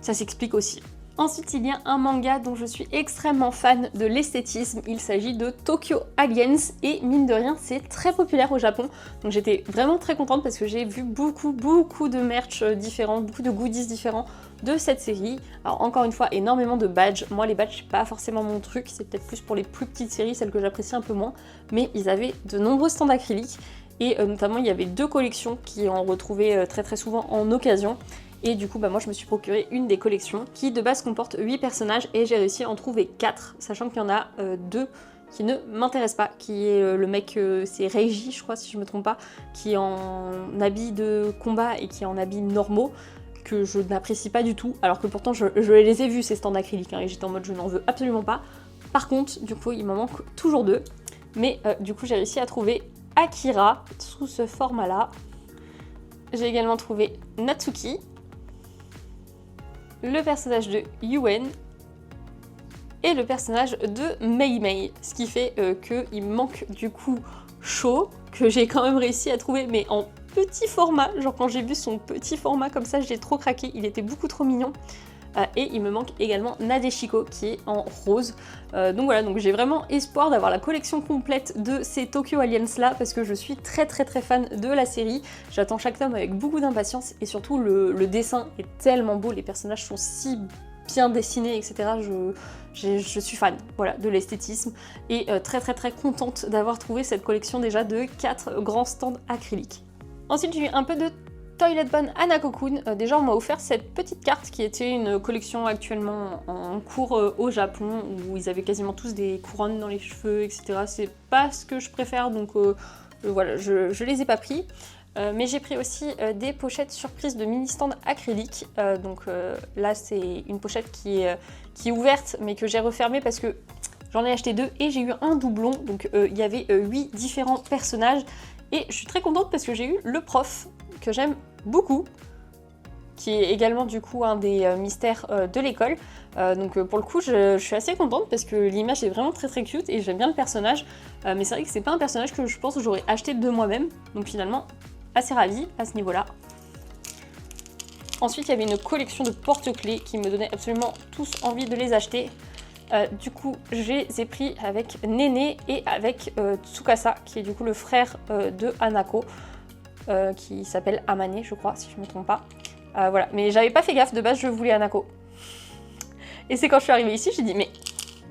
ça s'explique aussi. Ensuite, il y a un manga dont je suis extrêmement fan de l'esthétisme. Il s'agit de Tokyo Aliens et mine de rien, c'est très populaire au Japon. Donc j'étais vraiment très contente parce que j'ai vu beaucoup de merch différents, beaucoup de goodies différents de cette série. Alors encore une fois, énormément de badges. Moi, les badges, c'est pas forcément mon truc. C'est peut-être plus pour les plus petites séries, celles que j'apprécie un peu moins. Mais ils avaient de nombreux stands acryliques et notamment, il y avait 2 collections qui en retrouvaient très souvent en occasion. Et du coup, moi je me suis procuré une des collections qui de base comporte 8 personnages et j'ai réussi à en trouver 4, sachant qu'il y en a 2 qui ne m'intéressent pas, qui est le mec, c'est Reiji je crois si je me trompe pas, qui est en habit de combat et qui est en habits normaux, que je n'apprécie pas du tout, alors que pourtant je les ai vus ces stands acryliques et j'étais en mode je n'en veux absolument pas. Par contre, du coup il m'en manque toujours 2, mais du coup j'ai réussi à trouver Akira sous ce format là. J'ai également trouvé Natsuki, le personnage de Yuen et le personnage de Mei Mei, ce qui fait qu'il me manque du coup Sho, que j'ai quand même réussi à trouver mais en petit format, genre quand j'ai vu son petit format comme ça j'ai trop craqué, il était beaucoup trop mignon. Et il me manque également Nadeshiko qui est en rose. Donc voilà, donc j'ai vraiment espoir d'avoir la collection complète de ces Tokyo Aliens là parce que je suis très fan de la série. J'attends chaque tome avec beaucoup d'impatience et surtout le dessin est tellement beau, les personnages sont si bien dessinés, etc. Je suis fan, voilà, de l'esthétisme et très contente d'avoir trouvé cette collection déjà de 4 grands stands acryliques. Ensuite j'ai eu un peu de Toilet Bon Hanako-kun. Déjà on m'a offert cette petite carte qui était une collection actuellement en cours au Japon où ils avaient quasiment tous des couronnes dans les cheveux, etc. C'est pas ce que je préfère donc voilà, je les ai pas pris. Mais j'ai pris aussi des pochettes surprises de mini stands acryliques. Donc là c'est une pochette qui est ouverte mais que j'ai refermée parce que j'en ai acheté 2 et j'ai eu un doublon. Donc il y avait 8 différents personnages et je suis très contente parce que j'ai eu le prof que j'aime beaucoup, qui est également du coup un des mystères de l'école. Donc pour le coup je suis assez contente parce que l'image est vraiment très cute et j'aime bien le personnage. Mais c'est vrai que c'est pas un personnage que je pense que j'aurais acheté de moi-même. Donc finalement assez ravie à ce niveau-là. Ensuite il y avait une collection de porte-clés qui me donnait absolument tous envie de les acheter. Du coup je les ai pris avec Néné et avec Tsukasa qui est du coup le frère de Hanako. Qui s'appelle Amane, je crois, si je me trompe pas. Voilà, mais j'avais pas fait gaffe, de base je voulais Hanako. Et c'est quand je suis arrivée ici, j'ai dit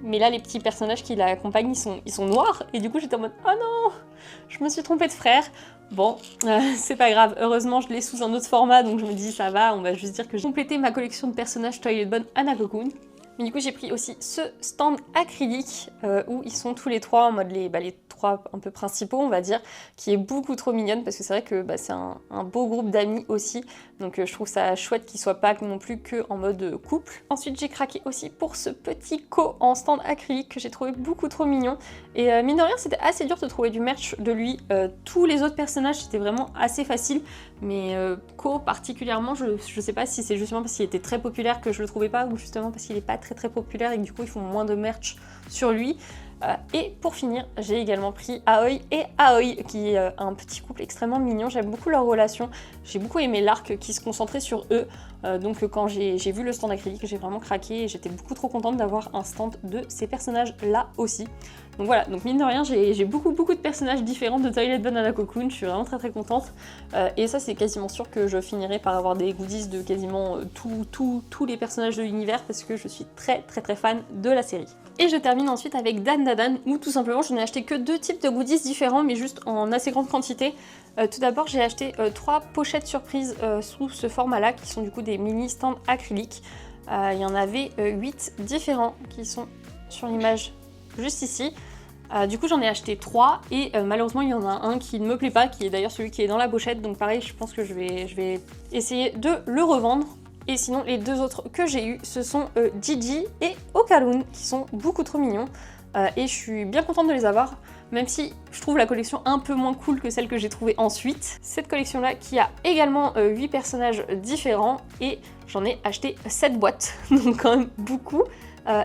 mais là les petits personnages qui l'accompagnent, ils sont noirs. Et du coup j'étais en mode oh non, je me suis trompée de frère. Bon, c'est pas grave, heureusement je l'ai sous un autre format, donc je me dis ça va, on va juste dire que j'ai complété ma collection de personnages Toilet Bon Hanako-kun. Mais du coup j'ai pris aussi ce stand acrylique où ils sont tous les 3 en mode les 3 un peu principaux on va dire, qui est beaucoup trop mignonne parce que c'est vrai que c'est un beau groupe d'amis aussi, donc je trouve ça chouette qu'ils soient pas non plus que en mode couple. Ensuite j'ai craqué aussi pour ce petit Ko en stand acrylique que j'ai trouvé beaucoup trop mignon et mine de rien c'était assez dur de trouver du merch de lui. Tous les autres personnages c'était vraiment assez facile, mais Ko particulièrement je sais pas si c'est justement parce qu'il était très populaire que je le trouvais pas ou justement parce qu'il est pas très populaire et que du coup ils font moins de merch sur lui. Et pour finir, j'ai également pris Aoi et Aoi, qui est un petit couple extrêmement mignon. J'aime beaucoup leur relation. J'ai beaucoup aimé l'arc qui se concentrait sur eux. Donc quand j'ai vu le stand acrylique, j'ai vraiment craqué et j'étais beaucoup trop contente d'avoir un stand de ces personnages-là aussi. Donc voilà, donc mine de rien, j'ai beaucoup de personnages différents de Toilet Bon Hanako-kun. Je suis vraiment très contente. Et ça, c'est quasiment sûr que je finirai par avoir des goodies de quasiment tous les personnages de l'univers parce que je suis très fan de la série. Et je termine ensuite avec Dan Da Dan, où tout simplement je n'ai acheté que 2 types de goodies différents, mais juste en assez grande quantité. Tout d'abord, j'ai acheté 3 pochettes surprises sous ce format-là, qui sont du coup des mini stands acryliques. Il y en avait 8 différents qui sont sur l'image juste ici. Du coup, j'en ai acheté 3 et malheureusement, il y en a un qui ne me plaît pas, qui est d'ailleurs celui qui est dans la pochette. Donc pareil, je pense que je vais essayer de le revendre. Et sinon, les 2 autres que j'ai eu, ce sont Gigi et Okarun, qui sont beaucoup trop mignons. Et je suis bien contente de les avoir, même si je trouve la collection un peu moins cool que celle que j'ai trouvée ensuite. Cette collection-là qui a également 8 personnages différents, et j'en ai acheté 7 boîtes, donc quand même beaucoup.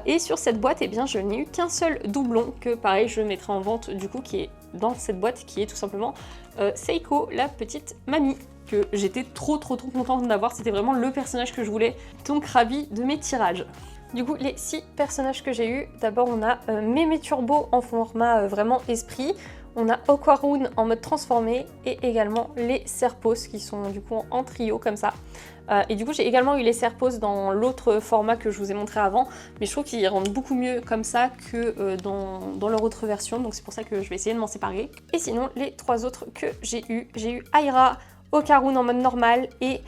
Et sur cette boîte, eh bien, je n'ai eu qu'un seul doublon, que pareil, je mettrai en vente du coup, qui est dans cette boîte, qui est tout simplement Seiko, la petite mamie, que j'étais trop contente d'avoir, c'était vraiment le personnage que je voulais, donc ravie de mes tirages. Du coup, les 6 personnages que j'ai eu, d'abord on a Mémé Turbo en format vraiment esprit, on a Aquaroon en mode transformé et également les Serpos qui sont du coup en trio comme ça. Et du coup j'ai également eu les Serpos dans l'autre format que je vous ai montré avant, mais je trouve qu'ils rendent beaucoup mieux comme ça que dans leur autre version, donc c'est pour ça que je vais essayer de m'en séparer. Et sinon les 3 autres que j'ai eu Aira, Okaroon en mode normal et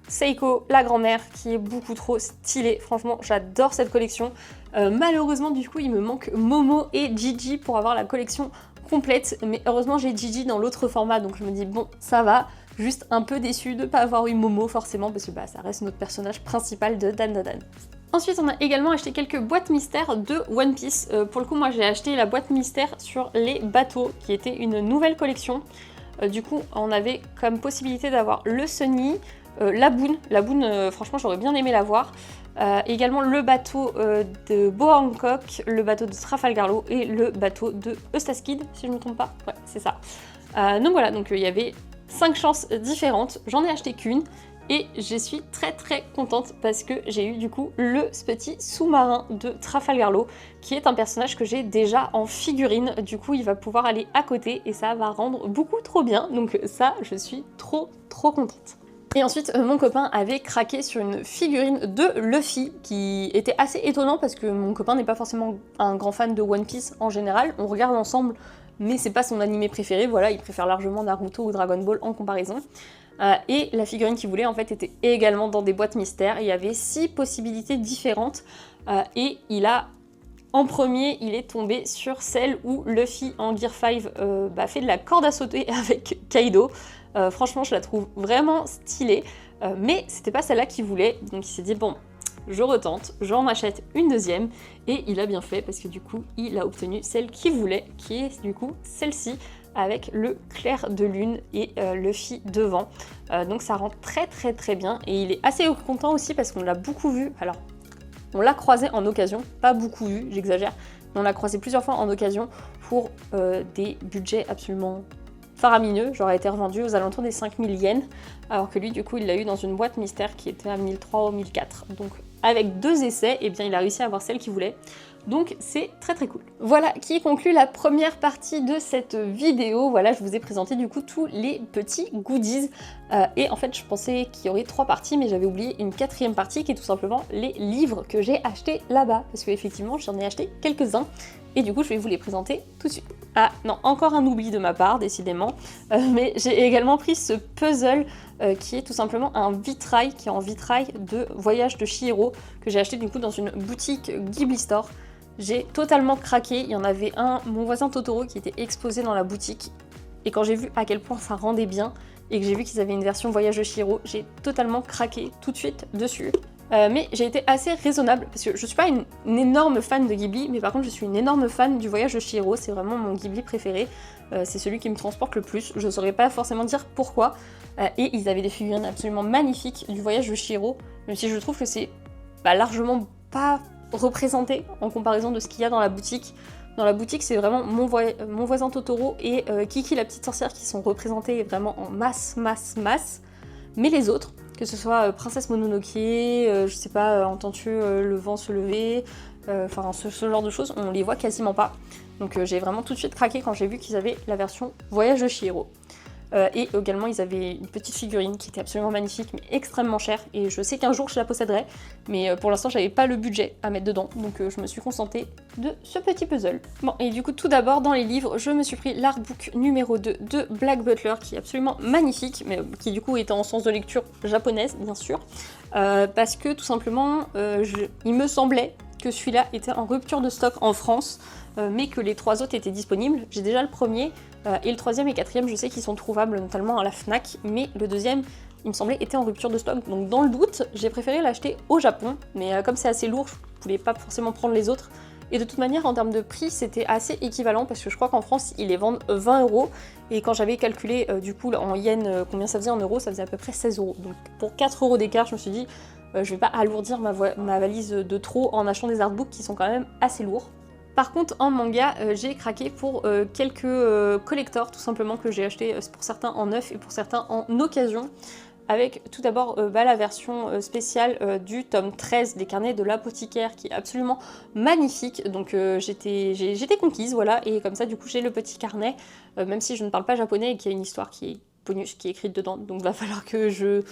Seiko, la grand-mère, qui est beaucoup trop stylée. Franchement, j'adore cette collection. Malheureusement, du coup, il me manque Momo et Gigi pour avoir la collection complète. Mais heureusement, j'ai Gigi dans l'autre format, donc je me dis, bon, ça va. Juste un peu déçue de ne pas avoir eu Momo, forcément, parce que bah, ça reste notre personnage principal de Dan Dan Dan. Ensuite, on a également acheté quelques boîtes mystères de One Piece. Pour le coup, moi, j'ai acheté la boîte mystère sur les bateaux, qui était une nouvelle collection. Du coup, on avait comme possibilité d'avoir le Sunny, la Boone, franchement j'aurais bien aimé la voir. Également le bateau de Boa Hancock, le bateau de Trafalgarlo et le bateau de Eustaskid, si je ne me trompe pas. Ouais, c'est ça. Donc voilà, donc il y avait 5 chances différentes. J'en ai acheté qu'une et je suis très contente parce que j'ai eu du coup le petit sous-marin de Trafalgarlo qui est un personnage que j'ai déjà en figurine. Du coup, il va pouvoir aller à côté et ça va rendre beaucoup trop bien. Donc ça, je suis trop contente. Et ensuite, mon copain avait craqué sur une figurine de Luffy qui était assez étonnant parce que mon copain n'est pas forcément un grand fan de One Piece en général. On regarde ensemble, mais c'est pas son animé préféré. Voilà, il préfère largement Naruto ou Dragon Ball en comparaison. Et la figurine qu'il voulait en fait était également dans des boîtes mystères. Il y avait 6 possibilités différentes et en premier, il est tombé sur celle où Luffy en Gear 5 fait de la corde à sauter avec Kaido. Franchement, je la trouve vraiment stylée, mais c'était pas celle-là qu'il voulait, donc il s'est dit bon, je retente, j'en achète une deuxième, et il a bien fait parce que du coup, il a obtenu celle qu'il voulait, qui est du coup celle-ci, avec le clair de lune et Luffy devant. Donc ça rend très bien, et il est assez content aussi parce qu'on l'a beaucoup vu. Alors, on l'a croisé en occasion, pas beaucoup vu, j'exagère, mais on l'a croisé plusieurs fois en occasion pour des budgets absolument faramineux, genre a été revendu aux alentours des 5000 yens, alors que lui du coup il l'a eu dans une boîte mystère qui était à 1003 ou 1004. Donc avec 2 essais, eh bien il a réussi à avoir celle qu'il voulait. Donc c'est très cool. Voilà qui conclut la première partie de cette vidéo. Voilà, je vous ai présenté du coup tous les petits goodies. Et en fait, je pensais qu'il y aurait 3 parties, mais j'avais oublié une 4e partie qui est tout simplement les livres que j'ai achetés là-bas. Parce qu'effectivement, j'en ai acheté quelques-uns. Et du coup, je vais vous les présenter tout de suite. Ah non, encore un oubli de ma part, décidément. Mais j'ai également pris ce puzzle qui est tout simplement un vitrail, qui est en vitrail de Voyage de Chihiro, que j'ai acheté du coup dans une boutique Ghibli Store. J'ai totalement craqué, il y en avait un, mon voisin Totoro, qui était exposé dans la boutique. Et quand j'ai vu à quel point ça rendait bien, et que j'ai vu qu'ils avaient une version Voyage de Chihiro, j'ai totalement craqué tout de suite dessus. Mais j'ai été assez raisonnable, parce que je suis pas une énorme fan de Ghibli, mais par contre je suis une énorme fan du Voyage de Chihiro, c'est vraiment mon Ghibli préféré, c'est celui qui me transporte le plus, je saurais pas forcément dire pourquoi, et ils avaient des figurines absolument magnifiques du Voyage de Chihiro, même si je trouve que c'est largement pas représenté en comparaison de ce qu'il y a dans la boutique. Dans la boutique, c'est vraiment mon voisin Totoro et Kiki la petite sorcière qui sont représentés vraiment en masse. Mais les autres, que ce soit Princesse Mononoke, je sais pas, entends-tu le vent se lever, enfin ce genre de choses, on les voit quasiment pas. Donc j'ai vraiment tout de suite craqué quand j'ai vu qu'ils avaient la version Voyage de Chihiro. Et également ils avaient une petite figurine qui était absolument magnifique mais extrêmement chère, et je sais qu'un jour je la posséderai, mais pour l'instant j'avais pas le budget à mettre dedans, donc je me suis contentée de ce petit puzzle. Bon, et du coup tout d'abord dans les livres, je me suis pris l'artbook numéro 2 de Black Butler qui est absolument magnifique, mais qui du coup est en sens de lecture japonaise bien sûr, parce que tout simplement il me semblait que celui-là était en rupture de stock en France, mais que les 3 autres étaient disponibles. J'ai déjà le premier, et le 3e et 4e, je sais qu'ils sont trouvables notamment à la Fnac, mais le 2e, il me semblait, était en rupture de stock. Donc dans le doute, j'ai préféré l'acheter au Japon, mais comme c'est assez lourd, je voulais pas forcément prendre les autres. Et de toute manière, en termes de prix, c'était assez équivalent, parce que je crois qu'en France, ils les vendent 20 €, et quand j'avais calculé du coup en yens combien ça faisait en euros, ça faisait à peu près 16 €. Donc pour 4 € d'écart, je me suis dit, je vais pas alourdir ma valise de trop en achetant des artbooks qui sont quand même assez lourds. Par contre en manga j'ai craqué pour quelques collectors tout simplement que j'ai acheté pour certains en neuf et pour certains en occasion. Avec tout d'abord la version spéciale du tome 13 des carnets de l'apothicaire qui est absolument magnifique. Donc j'étais conquise, voilà, et comme ça du coup j'ai le petit carnet, même si je ne parle pas japonais et qu'il y a une histoire qui est bonus qui est écrite dedans, donc va falloir que je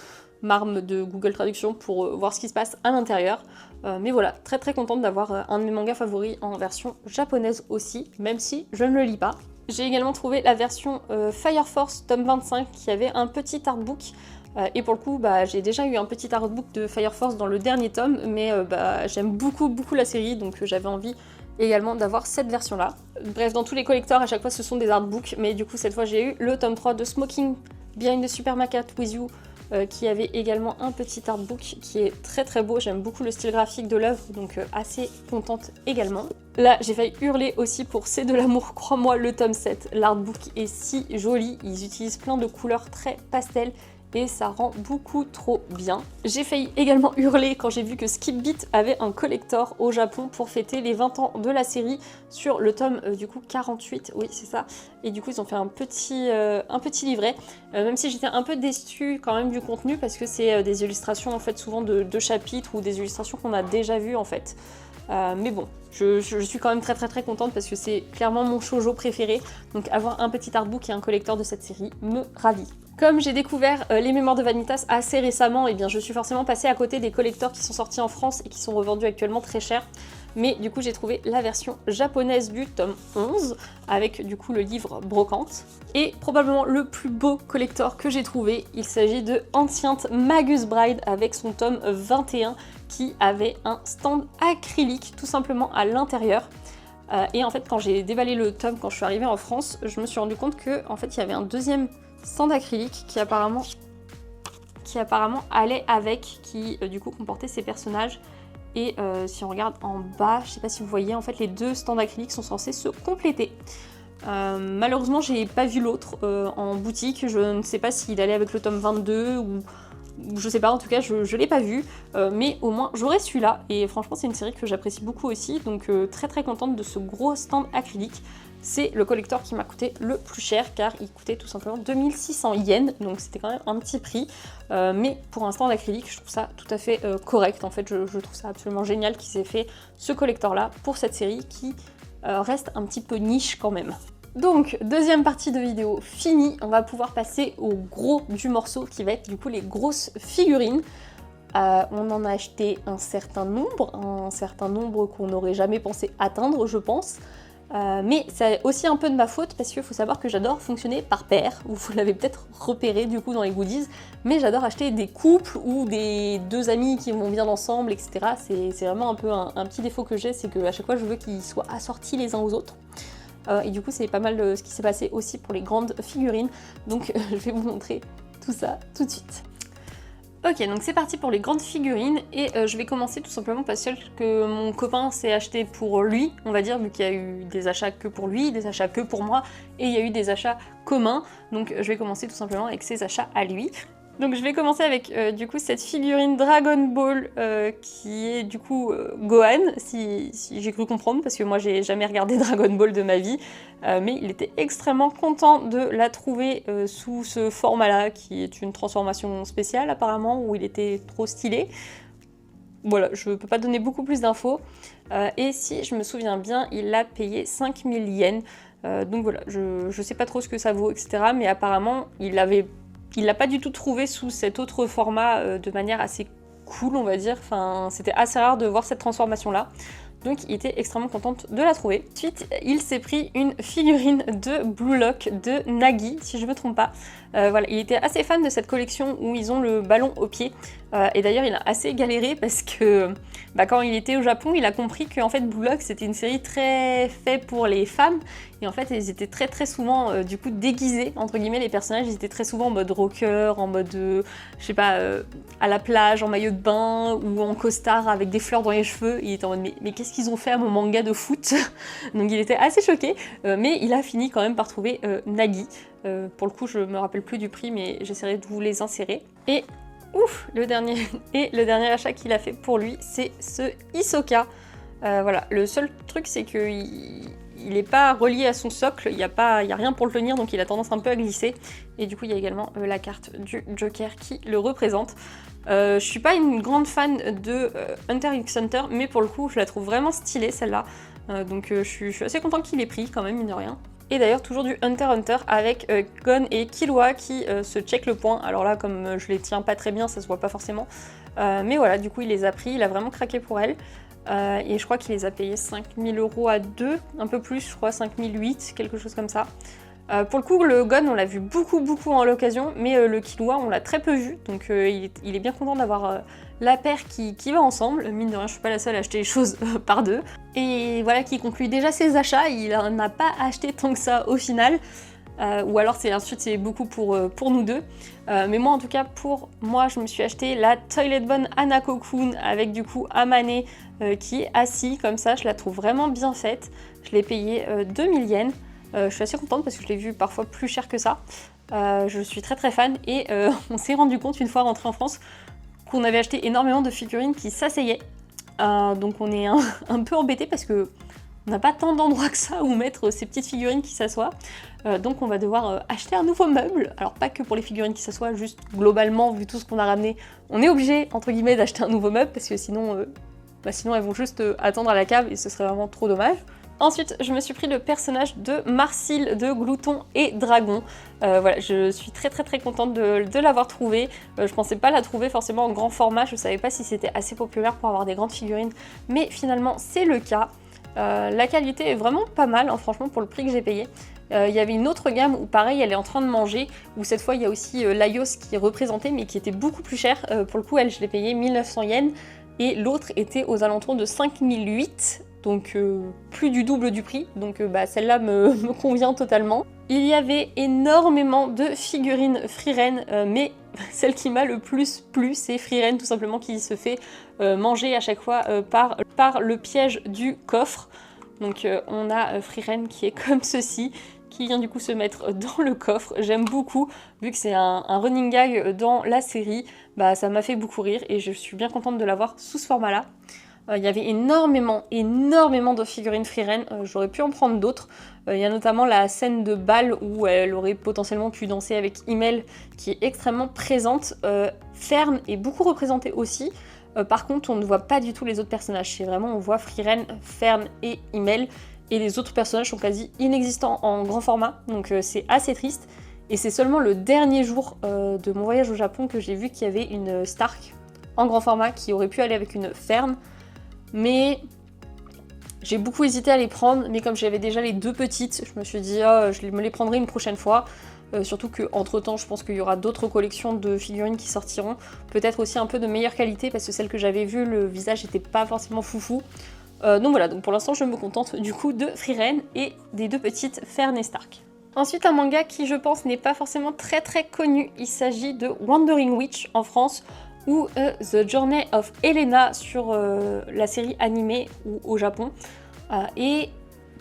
m'arme de Google Traduction pour voir ce qui se passe à l'intérieur. Mais voilà, très très contente d'avoir un de mes mangas favoris en version japonaise aussi, même si je ne le lis pas. J'ai également trouvé la version Fire Force tome 25 qui avait un petit artbook. Et pour le coup, j'ai déjà eu un petit artbook de Fire Force dans le dernier tome, mais j'aime beaucoup la série, donc j'avais envie également d'avoir cette version-là. Bref, dans tous les collecteurs, à chaque fois, ce sont des artbooks, mais du coup, cette fois, j'ai eu le tome 3 de Smoking Behind the Supermarket with You, qui avait également un petit artbook qui est très très beau. J'aime beaucoup le style graphique de l'œuvre, donc assez contente également. Là, j'ai failli hurler aussi pour C'est de l'amour, crois-moi, le tome 7. L'artbook est si joli, ils utilisent plein de couleurs très pastel, et ça rend beaucoup trop bien. J'ai failli également hurler quand j'ai vu que Skip Beat avait un collector au Japon pour fêter les 20 ans de la série sur le tome du coup 48, oui c'est ça, et du coup ils ont fait un petit livret, même si j'étais un peu déçue quand même du contenu parce que c'est des illustrations en fait souvent de chapitres ou des illustrations qu'on a déjà vues en fait. Mais bon, je suis quand même très contente parce que c'est clairement mon shoujo préféré, donc avoir un petit artbook et un collector de cette série me ravit. Comme j'ai découvert les Mémoires de Vanitas assez récemment, et bien je suis forcément passée à côté des collectors qui sont sortis en France et qui sont revendus actuellement très cher. Mais du coup j'ai trouvé la version japonaise du tome 11 avec du coup le livre brocante. Et probablement le plus beau collector que j'ai trouvé, il s'agit de Ancient Magus Bride avec son tome 21 qui avait un stand acrylique tout simplement à l'intérieur. Et en fait quand j'ai déballé le tome quand je suis arrivée en France, je me suis rendu compte que en fait il y avait un deuxième stand acrylique qui apparemment allait avec, qui du coup comportait ces personnages. Et si on regarde en bas, je sais pas si vous voyez, en fait les deux stands acryliques sont censés se compléter. Malheureusement j'ai pas vu l'autre en boutique, je ne sais pas s'il allait avec le tome 22 ou je sais pas, en tout cas je l'ai pas vu, mais au moins j'aurais celui-là, et franchement c'est une série que j'apprécie beaucoup aussi, donc très contente de ce gros stand acrylique. C'est le collector qui m'a coûté le plus cher car il coûtait tout simplement 2600 yens, donc c'était quand même un petit prix, mais pour un stand acrylique je trouve ça tout à fait correct. En fait je trouve ça absolument génial qu'ils aient fait ce collector là pour cette série qui reste un petit peu niche quand même. Donc, deuxième partie de vidéo finie, on va pouvoir passer au gros du morceau qui va être du coup les grosses figurines. On en a acheté un certain nombre qu'on n'aurait jamais pensé atteindre je pense. Mais c'est aussi un peu de ma faute parce qu'il faut savoir que j'adore fonctionner par paire, vous l'avez peut-être repéré du coup dans les goodies, mais j'adore acheter des couples ou des deux amis qui vont bien ensemble, etc. C'est vraiment un peu un petit défaut que j'ai, c'est qu'à chaque fois je veux qu'ils soient assortis les uns aux autres. Et du coup c'est pas mal ce qui s'est passé aussi pour les grandes figurines, donc je vais vous montrer tout ça tout de suite. Ok, donc c'est parti pour les grandes figurines, et je vais commencer tout simplement par celle que mon copain s'est acheté pour lui, on va dire, vu qu'il y a eu des achats que pour lui, des achats que pour moi, et il y a eu des achats communs, donc je vais commencer tout simplement avec ses achats à lui. Donc je vais commencer avec du coup cette figurine Dragon Ball qui est du coup Gohan, si j'ai cru comprendre, parce que moi j'ai jamais regardé Dragon Ball de ma vie, mais il était extrêmement content de la trouver sous ce format-là, qui est une transformation spéciale apparemment, où il était trop stylé. Voilà, je peux pas donner beaucoup plus d'infos, et si je me souviens bien, il a payé 5000 yens, donc voilà, je sais pas trop ce que ça vaut, etc., mais apparemment il l'a pas du tout trouvé sous cet autre format de manière assez cool, on va dire. Enfin, c'était assez rare de voir cette transformation-là. Donc il était extrêmement contente de la trouver. Ensuite, il s'est pris une figurine de Blue Lock de Nagi, si je ne me trompe pas. Voilà, il était assez fan de cette collection où ils ont le ballon au pied. Et d'ailleurs, il a assez galéré parce que quand il était au Japon, il a compris que en fait, Blue Lock, c'était une série très faite pour les femmes. Et en fait, ils étaient très souvent du coup déguisés, entre guillemets, les personnages. Ils étaient très souvent en mode rocker, en mode, je sais pas, à la plage, en maillot de bain ou en costard avec des fleurs dans les cheveux. Il était en mode, mais qu'est-ce qu'ils ont fait à mon manga de foot? Donc il était assez choqué, mais il a fini quand même par trouver Nagi. Pour le coup, je me rappelle plus du prix, mais j'essaierai de vous les insérer. Et ouf, le dernier achat qu'il a fait pour lui, c'est ce Hisoka. Voilà, le seul truc c'est qu'il n'est pas relié à son socle, il n'y a rien pour le tenir, donc il a tendance un peu à glisser. Et du coup il y a également la carte du Joker qui le représente. Je suis pas une grande fan de Hunter x Hunter, mais pour le coup je la trouve vraiment stylée celle-là. Donc je suis assez contente qu'il ait pris quand même, mine de rien. Et d'ailleurs toujours du Hunter x Hunter avec Gon et Killua qui se check le point. Alors là comme je les tiens pas très bien, ça se voit pas forcément. Mais voilà, du coup il les a pris, il a vraiment craqué pour elle. Et je crois qu'il les a payés 5000 € à deux, un peu plus, je crois 5008, quelque chose comme ça. Pour le coup, le Gon, on l'a vu beaucoup en l'occasion, mais le Killua, on l'a très peu vu, donc il est bien content d'avoir la paire qui va ensemble. Mine de rien, je suis pas la seule à acheter les choses par deux. Et voilà qui conclut déjà ses achats, il n'a pas acheté tant que ça au final. Ou alors ensuite c'est beaucoup pour nous deux. Mais moi en tout cas, pour moi, je me suis acheté la Toilet Bone Hanako-kun avec du coup Amane qui est assis comme ça. Je la trouve vraiment bien faite. Je l'ai payé 2000 yens. Je suis assez contente parce que je l'ai vu parfois plus cher que ça. Je suis très fan et on s'est rendu compte une fois rentré en France qu'on avait acheté énormément de figurines qui s'asseyaient. Donc on est un peu embêté parce que on n'a pas tant d'endroits que ça où mettre ces petites figurines qui s'assoient. Donc on va devoir acheter un nouveau meuble. Alors pas que pour les figurines qui s'assoient, juste globalement, vu tout ce qu'on a ramené, on est obligé, entre guillemets, d'acheter un nouveau meuble parce que sinon elles vont juste attendre à la cave et ce serait vraiment trop dommage. Ensuite, je me suis pris le personnage de Marcille de Glouton et Dragon. Voilà, je suis très contente de l'avoir trouvé. Je pensais pas la trouver forcément en grand format, je savais pas si c'était assez populaire pour avoir des grandes figurines, mais finalement c'est le cas. La qualité est vraiment pas mal, hein, franchement, pour le prix que j'ai payé. Il y avait une autre gamme où pareil, elle est en train de manger, où cette fois il y a aussi Laios qui est représenté, mais qui était beaucoup plus cher. Pour le coup, elle, je l'ai payé 1900 yens, et l'autre était aux alentours de 5008. Donc plus du double du prix, donc celle-là me convient totalement. Il y avait énormément de figurines Frieren, mais celle qui m'a le plus plu, c'est Frieren, tout simplement, qui se fait manger à chaque fois par le piège du coffre. Donc on a Frieren qui est comme ceci, qui vient du coup se mettre dans le coffre. J'aime beaucoup, vu que c'est un running gag dans la série, ça m'a fait beaucoup rire et je suis bien contente de l'avoir sous ce format-là. Il y avait énormément de figurines Frieren, j'aurais pu en prendre d'autres. Il y a notamment la scène de bal où elle aurait potentiellement pu danser avec Himmel, qui est extrêmement présente. Fern est beaucoup représentée aussi. Par contre, on ne voit pas du tout les autres personnages. C'est vraiment, on voit Frieren, Fern et Himmel. Et les autres personnages sont quasi inexistants en grand format, donc c'est assez triste. Et c'est seulement le dernier jour de mon voyage au Japon que j'ai vu qu'il y avait une Stark en grand format qui aurait pu aller avec une Fern. Mais j'ai beaucoup hésité à les prendre, mais comme j'avais déjà les deux petites, je me suis dit je me les prendrai une prochaine fois. Surtout qu'entre temps, je pense qu'il y aura d'autres collections de figurines qui sortiront. Peut-être aussi un peu de meilleure qualité, parce que celle que j'avais vue, le visage n'était pas forcément foufou. Donc voilà, donc pour l'instant je me contente du coup de Frieren et des deux petites Fern et Stark. Ensuite, un manga qui je pense n'est pas forcément très connu, il s'agit de Wandering Witch en France, ou The Journey of Helena sur la série animée ou au Japon. Et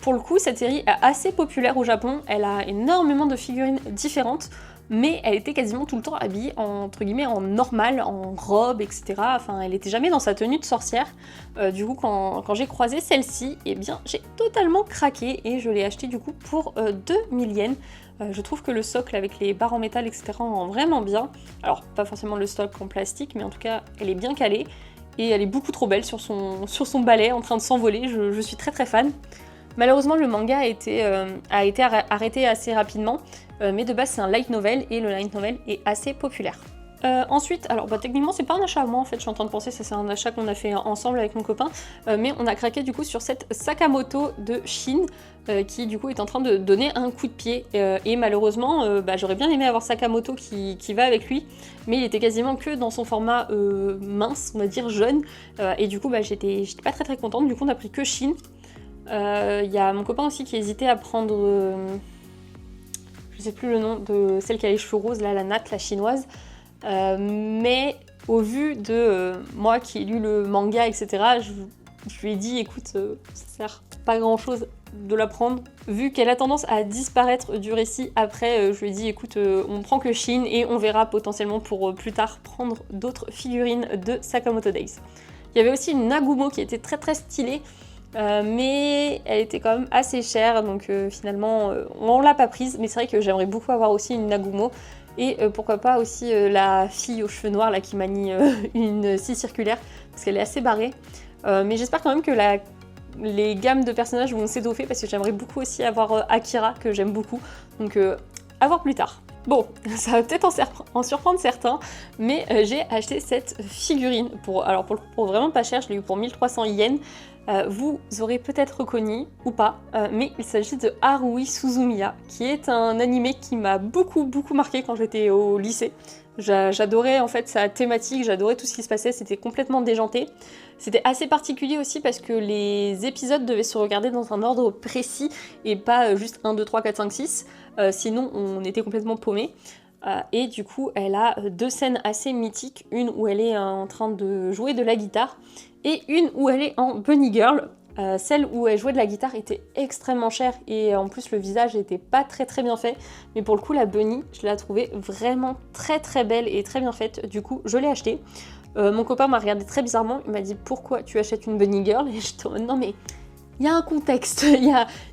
pour le coup, cette série est assez populaire au Japon, elle a énormément de figurines différentes, mais elle était quasiment tout le temps habillée entre guillemets en normal, en robe, etc. Enfin, elle était jamais dans sa tenue de sorcière. Du coup, quand j'ai croisé celle-ci, eh bien, j'ai totalement craqué et je l'ai achetée du coup pour 2000 yens. Je trouve que le socle avec les barres en métal, etc. rend vraiment bien. Alors, pas forcément le socle en plastique, mais en tout cas, elle est bien calée. Et elle est beaucoup trop belle sur son balai, en train de s'envoler. Je suis très fan. Malheureusement, le manga a été arrêté assez rapidement. Mais de base, c'est un light novel, et le light novel est assez populaire. Ensuite, alors techniquement c'est pas un achat à moi en fait, je suis en train de penser, ça c'est un achat qu'on a fait ensemble avec mon copain, mais on a craqué du coup sur cette Sakamoto de Shin, qui du coup est en train de donner un coup de pied, et malheureusement j'aurais bien aimé avoir Sakamoto qui va avec lui, mais il était quasiment que dans son format mince, on va dire jeune, et du coup j'étais pas très contente, du coup on a pris que Shin. Il y a mon copain aussi qui hésitait à prendre, je sais plus le nom, de celle qui a les cheveux roses, là, la Nat, la chinoise. Mais au vu de moi qui ai lu le manga, etc., je lui ai dit écoute, ça sert pas grand chose de la prendre. Vu qu'elle a tendance à disparaître du récit après, je lui ai dit écoute, on prend que Shin et on verra potentiellement pour plus tard prendre d'autres figurines de Sakamoto Days. Il y avait aussi une Nagumo qui était très très stylée, mais elle était quand même assez chère, donc finalement on l'a pas prise. Mais c'est vrai que j'aimerais beaucoup avoir aussi une Nagumo. Et pourquoi pas aussi la fille aux cheveux noirs là qui manie une scie circulaire, parce qu'elle est assez barrée. Mais j'espère quand même que les gammes de personnages vont s'étoffer, parce que j'aimerais beaucoup aussi avoir Akira, que j'aime beaucoup. Donc à voir plus tard. Bon, ça va peut-être en surprendre certains, mais j'ai acheté cette figurine pour vraiment pas cher, je l'ai eu pour 1300 yens. Vous aurez peut-être reconnu ou pas, mais il s'agit de Haruhi Suzumiya, qui est un animé qui m'a beaucoup marqué quand j'étais au lycée. J'adorais en fait sa thématique, j'adorais tout ce qui se passait, c'était complètement déjanté. C'était assez particulier aussi parce que les épisodes devaient se regarder dans un ordre précis et pas juste 1, 2, 3, 4, 5, 6, sinon on était complètement paumés. Et du coup elle a deux scènes assez mythiques, une où elle est en train de jouer de la guitare et une où elle est en bunny girl. Celle où elle jouait de la guitare était extrêmement chère et en plus le visage n'était pas très bien fait, mais pour le coup la bunny je l'ai trouvée vraiment très belle et très bien faite, du coup je l'ai achetée. Mon copain m'a regardé très bizarrement, il m'a dit pourquoi tu achètes une bunny girl, et j'étais en mode non mais il y a un contexte, il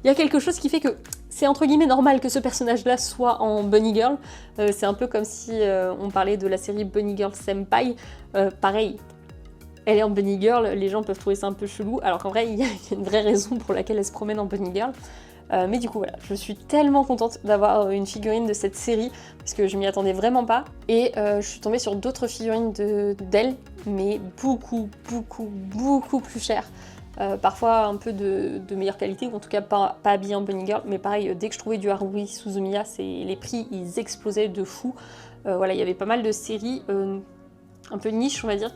y a quelque chose qui fait que c'est entre guillemets normal que ce personnage-là soit en bunny girl. C'est un peu comme si on parlait de la série Bunny Girl Senpai, pareil. Elle est en bunny girl, les gens peuvent trouver ça un peu chelou, alors qu'en vrai il y a une vraie raison pour laquelle elle se promène en bunny girl. Mais du coup voilà, je suis tellement contente d'avoir une figurine de cette série, parce que je m'y attendais vraiment pas. Et je suis tombée sur d'autres figurines d'elle, mais beaucoup plus chères. Parfois un peu de meilleure qualité, ou en tout cas pas habillée en bunny girl, mais pareil, dès que je trouvais du Haruhi Suzumiya, les prix ils explosaient de fou. Voilà, il y avait pas mal de séries un peu niche on va dire,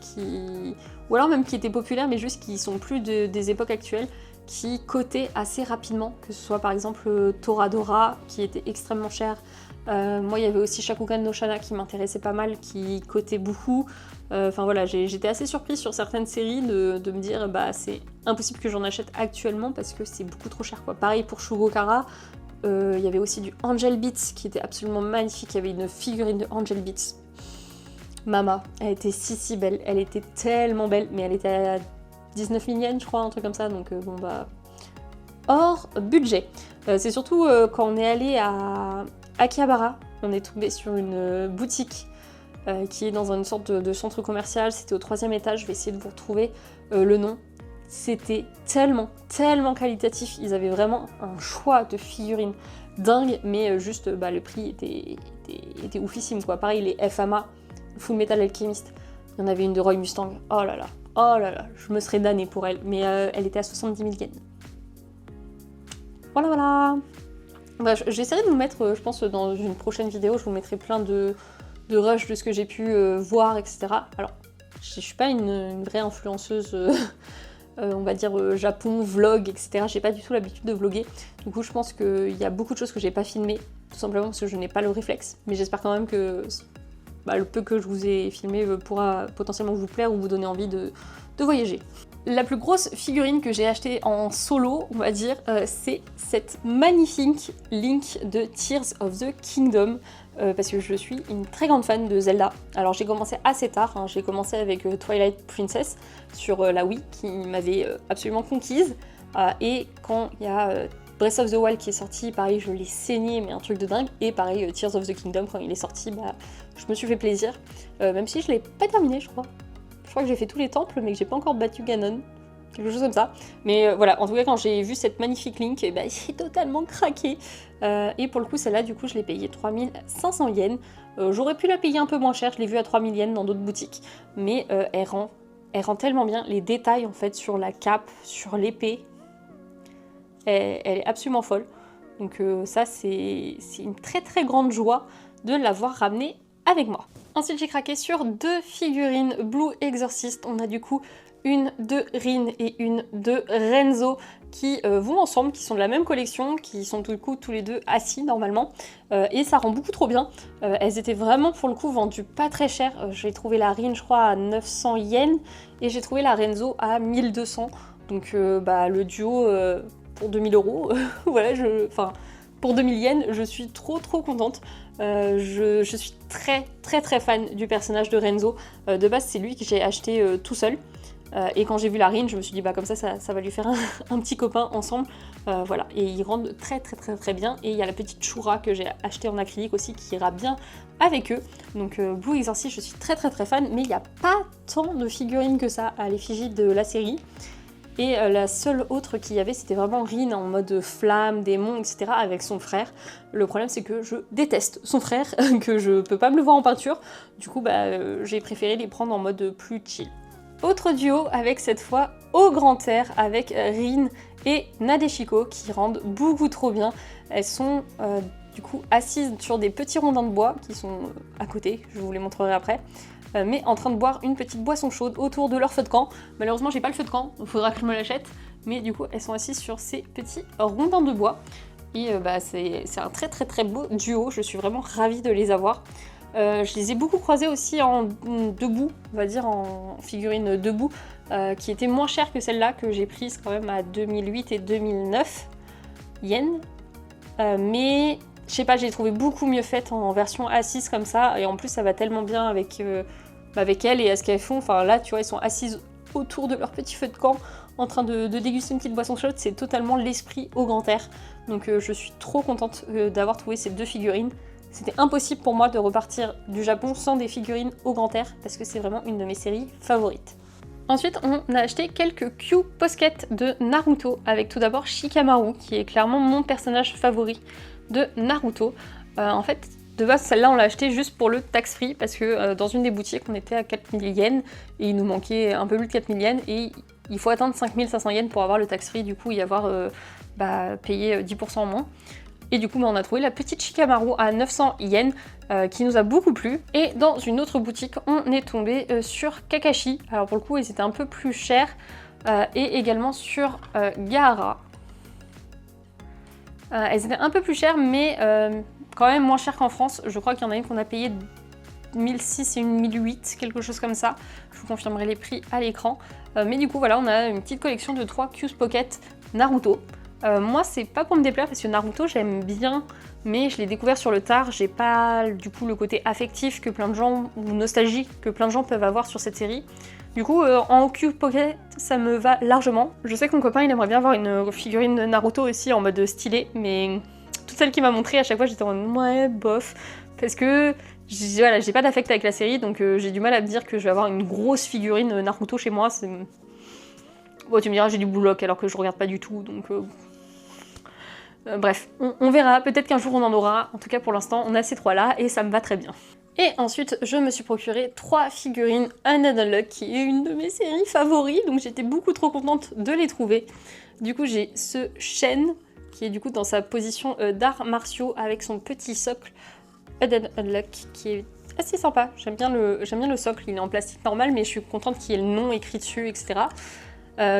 ou alors même qui étaient populaires mais juste qui sont plus des époques actuelles, qui cotaient assez rapidement, que ce soit par exemple Toradora qui était extrêmement cher. Moi il y avait aussi Shakugan no Shana qui m'intéressait pas mal, qui cotait beaucoup. Enfin voilà, j'étais assez surprise sur certaines séries de me dire bah c'est impossible que j'en achète actuellement parce que c'est beaucoup trop cher quoi. Pareil pour Shugokara. Il y avait aussi du Angel Beats qui était absolument magnifique, il y avait une figurine de Angel Beats. Mama, elle était si belle, elle était tellement belle, mais elle était à 19 000 yens je crois, un truc comme ça, donc bon bah hors budget. C'est surtout quand on est allé à Akihabara, on est tombé sur une boutique qui est dans une sorte de centre commercial, c'était au 3e étage, je vais essayer de vous retrouver le nom. C'était tellement qualitatif, ils avaient vraiment un choix de figurines dingue, mais juste bah, le prix était oufissime quoi. Pareil les FAMA, Full Metal Alchemist, il y en avait une de Roy Mustang, oh là là, je me serais damnée pour elle, mais elle était à 70 000 yens. Voilà. Bah, j'essaierai de vous mettre, je pense dans une prochaine vidéo, je vous mettrai plein de rushs de ce que j'ai pu voir, etc. Alors, je suis pas une vraie influenceuse, on va dire Japon, vlog, etc. J'ai pas du tout l'habitude de vlogger, du coup je pense qu'il y a beaucoup de choses que j'ai pas filmées, tout simplement parce que je n'ai pas le réflexe, mais j'espère quand même que le peu que je vous ai filmé pourra potentiellement vous plaire ou vous donner envie de voyager. La plus grosse figurine que j'ai achetée en solo, on va dire, c'est cette magnifique Link de Tears of the Kingdom, parce que je suis une très grande fan de Zelda. Alors j'ai commencé assez tard, hein, j'ai commencé avec Twilight Princess sur la Wii, qui m'avait absolument conquise, et quand il y a Breath of the Wild qui est sorti, pareil je l'ai saigné mais un truc de dingue, et pareil Tears of the Kingdom quand il est sorti, bah, je me suis fait plaisir, même si je l'ai pas terminé je crois. Je crois que j'ai fait tous les temples mais que j'ai pas encore battu Ganon, quelque chose comme ça. Mais voilà, en tout cas quand j'ai vu cette magnifique Link, bah, j'ai totalement craqué. Et pour le coup celle-là du coup je l'ai payée 3500 yens. J'aurais pu la payer un peu moins cher, je l'ai vue à 3000 yens dans d'autres boutiques, mais elle rend tellement bien, les détails en fait sur la cape, sur l'épée. Elle est absolument folle. Donc ça, c'est une très grande joie de l'avoir ramenée avec moi. Ensuite, j'ai craqué sur deux figurines Blue Exorcist. On a du coup une de Rin et une de Renzo qui vont ensemble, qui sont de la même collection, qui sont du coup tous les deux assis normalement. Et ça rend beaucoup trop bien. Elles étaient vraiment pour le coup vendues pas très cher. J'ai trouvé la Rin je crois à 900 yens et j'ai trouvé la Renzo à 1200. Donc bah, le duo... pour 2000 €, voilà, pour 2000 yens, je suis trop contente. Je suis très fan du personnage de Renzo. De base, c'est lui que j'ai acheté tout seul. Et quand j'ai vu la Rin, je me suis dit bah comme ça va lui faire un petit copain ensemble. Voilà, et ils rendent très bien. Et il y a la petite Shura que j'ai achetée en acrylique aussi qui ira bien avec eux. Donc Blue Exorcist, je suis très fan, mais il n'y a pas tant de figurines que ça à l'effigie de la série. Et la seule autre qu'il y avait, c'était vraiment Rin en mode flamme, démon, etc. avec son frère. Le problème, c'est que je déteste son frère, que je peux pas me le voir en peinture. Du coup, j'ai préféré les prendre en mode plus chill. Autre duo avec cette fois au grand air avec Rin et Nadeshiko qui rendent beaucoup trop bien. Elles sont du coup assises sur des petits rondins de bois qui sont à côté, je vous les montrerai après. Mais en train de boire une petite boisson chaude autour de leur feu de camp. Malheureusement j'ai pas le feu de camp, il faudra que je me l'achète. Mais du coup elles sont assises sur ces petits rondins de bois. Et c'est un très beau duo, je suis vraiment ravie de les avoir. Je les ai beaucoup croisés aussi en debout, on va dire en figurine debout, qui était moins chère que celle-là, que j'ai prise quand même à 2008 et 2009 yens. Mais je sais pas, j'ai trouvé beaucoup mieux faite en version assise comme ça, et en plus ça va tellement bien avec elles et à ce qu'elles font. Enfin là, tu vois, elles sont assises autour de leur petit feu de camp, en train de déguster une petite boisson chaude, c'est totalement l'esprit au grand air. Donc je suis trop contente d'avoir trouvé ces deux figurines. C'était impossible pour moi de repartir du Japon sans des figurines au grand air, parce que c'est vraiment une de mes séries favorites. Ensuite, on a acheté quelques Q Posket de Naruto, avec tout d'abord Shikamaru, qui est clairement mon personnage favori de Naruto. En fait, de base, celle-là, on l'a acheté juste pour le tax-free, parce que dans une des boutiques, on était à 4000 yens, et il nous manquait un peu plus de 4000 yens, et il faut atteindre 5500 yens pour avoir le tax-free, du coup, y avoir payé 10% en moins. Et du coup, on a trouvé la petite Shikamaru à 900 yens qui nous a beaucoup plu. Et dans une autre boutique, on est tombé sur Kakashi. Alors pour le coup, ils étaient un peu plus chers. Et également sur Gaara. Elles étaient un peu plus chères, mais quand même moins chères qu'en France. Je crois qu'il y en a une qu'on a payé 1006 et une 1008, quelque chose comme ça. Je vous confirmerai les prix à l'écran. Mais du coup, voilà, on a une petite collection de 3 Q's Pocket Naruto. Moi, c'est pas pour me déplaire parce que Naruto, j'aime bien, mais je l'ai découvert sur le tard. J'ai pas du coup le côté affectif que plein de gens, ou nostalgique que plein de gens peuvent avoir sur cette série. Du coup, en Q Pocket, ça me va largement. Je sais que mon copain, il aimerait bien avoir une figurine de Naruto aussi en mode stylé, mais toutes celles qu'il m'a montré à chaque fois, j'étais en mode ouais, bof, parce que voilà, j'ai pas d'affect avec la série, donc j'ai du mal à me dire que je vais avoir une grosse figurine Naruto chez moi. Bon, tu me diras, j'ai du Bouloc alors que je regarde pas du tout, donc bref, on verra, peut-être qu'un jour on en aura. En tout cas, pour l'instant, on a ces trois-là et ça me va très bien. Et ensuite, je me suis procuré 3 figurines Undead Unluck, qui est une de mes séries favoris, donc j'étais beaucoup trop contente de les trouver. Du coup, j'ai ce Shen, qui est du coup dans sa position d'arts martiaux, avec son petit socle Undead Unluck, qui est assez sympa. J'aime bien le socle, il est en plastique normal, mais je suis contente qu'il y ait le nom écrit dessus, etc.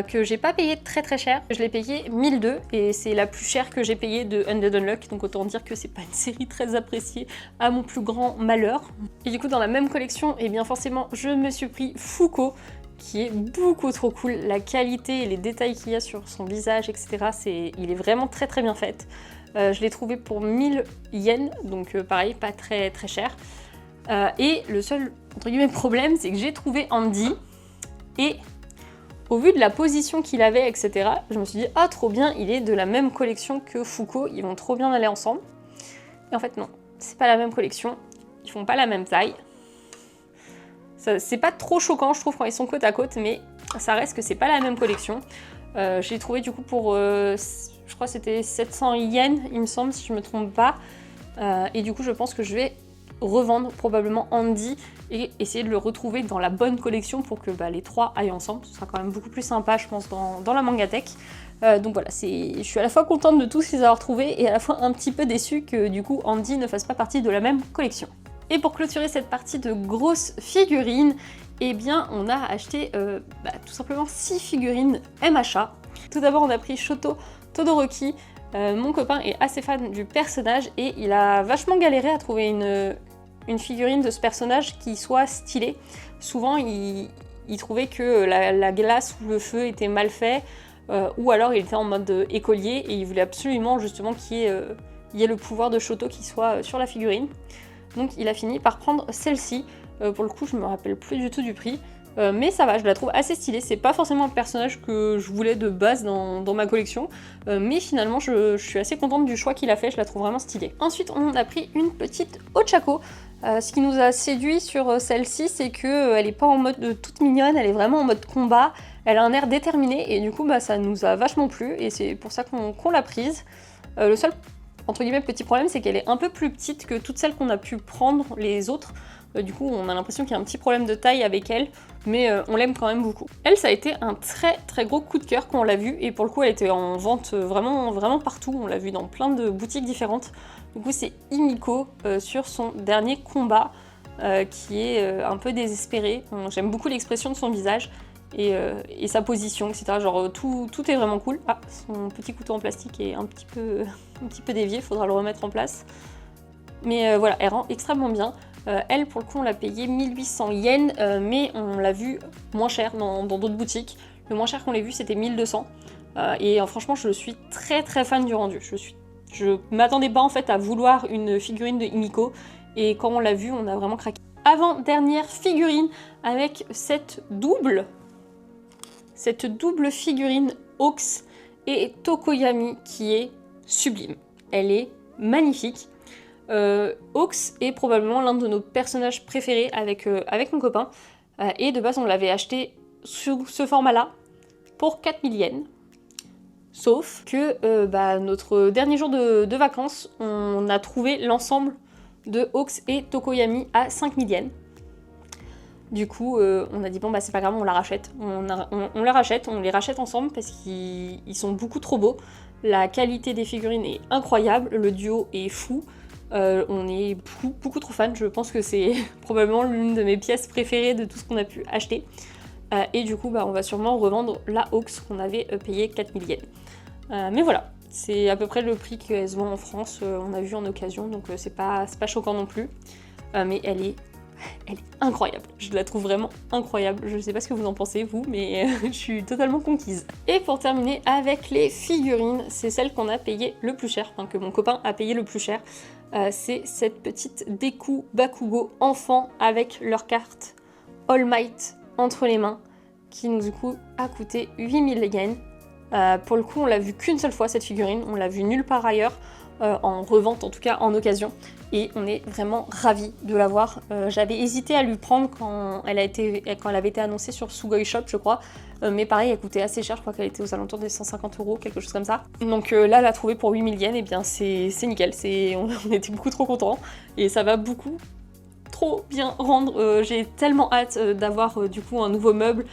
Que j'ai pas payé très cher. Je l'ai payé 1002 et c'est la plus chère que j'ai payée de Undead Unluck, donc autant dire que c'est pas une série très appréciée à mon plus grand malheur. Et du coup dans la même collection, et bien forcément je me suis pris Fuko, qui est beaucoup trop cool. La qualité et les détails qu'il y a sur son visage, etc. Il est vraiment très bien fait. Je l'ai trouvé pour 1000 yens, donc pareil, pas très cher. Et le seul entre guillemets problème, c'est que j'ai trouvé Andy et au vu de la position qu'il avait, etc., je me suis dit « Ah, trop bien, il est de la même collection que Fuko, ils vont trop bien aller ensemble. » Et en fait, non, c'est pas la même collection, ils font pas la même taille. C'est pas trop choquant, je trouve, quand ils sont côte à côte, mais ça reste que c'est pas la même collection. Je l'ai trouvé du coup pour, je crois que c'était 700 yens, il me semble, si je me trompe pas. Et du coup, je pense que je vais revendre probablement Andy et essayer de le retrouver dans la bonne collection pour que les 3 aillent ensemble. Ce sera quand même beaucoup plus sympa, je pense, dans la mangatech. Donc voilà, je suis à la fois contente de tous les avoir trouvés et à la fois un petit peu déçue que du coup Andy ne fasse pas partie de la même collection. Et pour clôturer cette partie de grosses figurines, eh bien on a acheté tout simplement 6 figurines MHA. Tout d'abord on a pris Shoto Todoroki. Mon copain est assez fan du personnage et il a vachement galéré à trouver une figurine de ce personnage qui soit stylée. Souvent il trouvait que la glace ou le feu était mal fait, ou alors il était en mode écolier et il voulait absolument justement qu'il y ait le pouvoir de Shoto qui soit sur la figurine. Donc il a fini par prendre celle-ci. Pour le coup je me rappelle plus du tout du prix. mais ça va, je la trouve assez stylée. C'est pas forcément un personnage que je voulais de base dans ma collection, mais finalement je suis assez contente du choix qu'il a fait, je la trouve vraiment stylée. Ensuite on a pris une petite Ochako. Ce qui nous a séduit sur celle-ci, c'est qu'elle est pas en mode toute mignonne, elle est vraiment en mode combat, elle a un air déterminé et du coup ça nous a vachement plu et c'est pour ça qu'on l'a prise. Le seul entre guillemets petit problème, c'est qu'elle est un peu plus petite que toutes celles qu'on a pu prendre les autres. Du coup on a l'impression qu'il y a un petit problème de taille avec elle, mais on l'aime quand même beaucoup. Elle, ça a été un très gros coup de cœur quand on l'a vue, et pour le coup elle était en vente vraiment partout, on l'a vue dans plein de boutiques différentes. Du coup c'est Himiko sur son dernier combat, qui est un peu désespéré. J'aime beaucoup l'expression de son visage, et sa position, etc. Genre tout est vraiment cool. Ah, son petit couteau en plastique est un petit peu dévié, faudra le remettre en place. Mais voilà, elle rend extrêmement bien. Elle, pour le coup, on l'a payé 1800 yens, mais on l'a vue moins cher dans d'autres boutiques. Le moins cher qu'on l'ait vu, c'était 1200. Et franchement, je suis très fan du rendu. Je m'attendais pas en fait à vouloir une figurine de Himiko, et quand on l'a vue, on a vraiment craqué. Avant-dernière figurine avec cette double figurine Hawks et Tokoyami qui est sublime. Elle est magnifique. Hawks est probablement l'un de nos personnages préférés avec mon copain, et de base on l'avait acheté sous ce format là pour 4000 yens, sauf que notre dernier jour de vacances on a trouvé l'ensemble de Hawks et Tokoyami à 5000 yens. Du coup on a dit bon bah c'est pas grave, on la rachète, on la rachète, on les rachète ensemble parce qu'ils sont beaucoup trop beaux, la qualité des figurines est incroyable, le duo est fou. On est beaucoup trop fans, je pense que c'est probablement l'une de mes pièces préférées de tout ce qu'on a pu acheter. Et du coup, on va sûrement revendre la Hawks qu'on avait payé 4000 yens. Mais voilà, c'est à peu près le prix qu'elle se vend en France, on a vu en occasion, donc c'est pas choquant non plus. Mais elle est incroyable, je la trouve vraiment incroyable. Je sais pas ce que vous en pensez vous, mais je suis totalement conquise. Et pour terminer avec les figurines, c'est celle qu'on a payé le plus cher, enfin que mon copain a payé le plus cher. C'est cette petite Deku Bakugo enfant avec leur carte All Might entre les mains, qui nous du coup a coûté 8000 yens. Pour le coup on l'a vue qu'une seule fois cette figurine, on l'a vue nulle part ailleurs, en revente en tout cas en occasion, et on est vraiment ravis de l'avoir. J'avais hésité à lui prendre quand elle avait été annoncée sur Sugoi Shop je crois, mais pareil elle coûtait assez cher, je crois qu'elle était aux alentours des 150 €, quelque chose comme ça. Donc là la trouver pour 8000 yens, et bien c'est nickel, on était beaucoup trop contents, et ça va beaucoup trop bien rendre. J'ai tellement hâte d'avoir du coup un nouveau meuble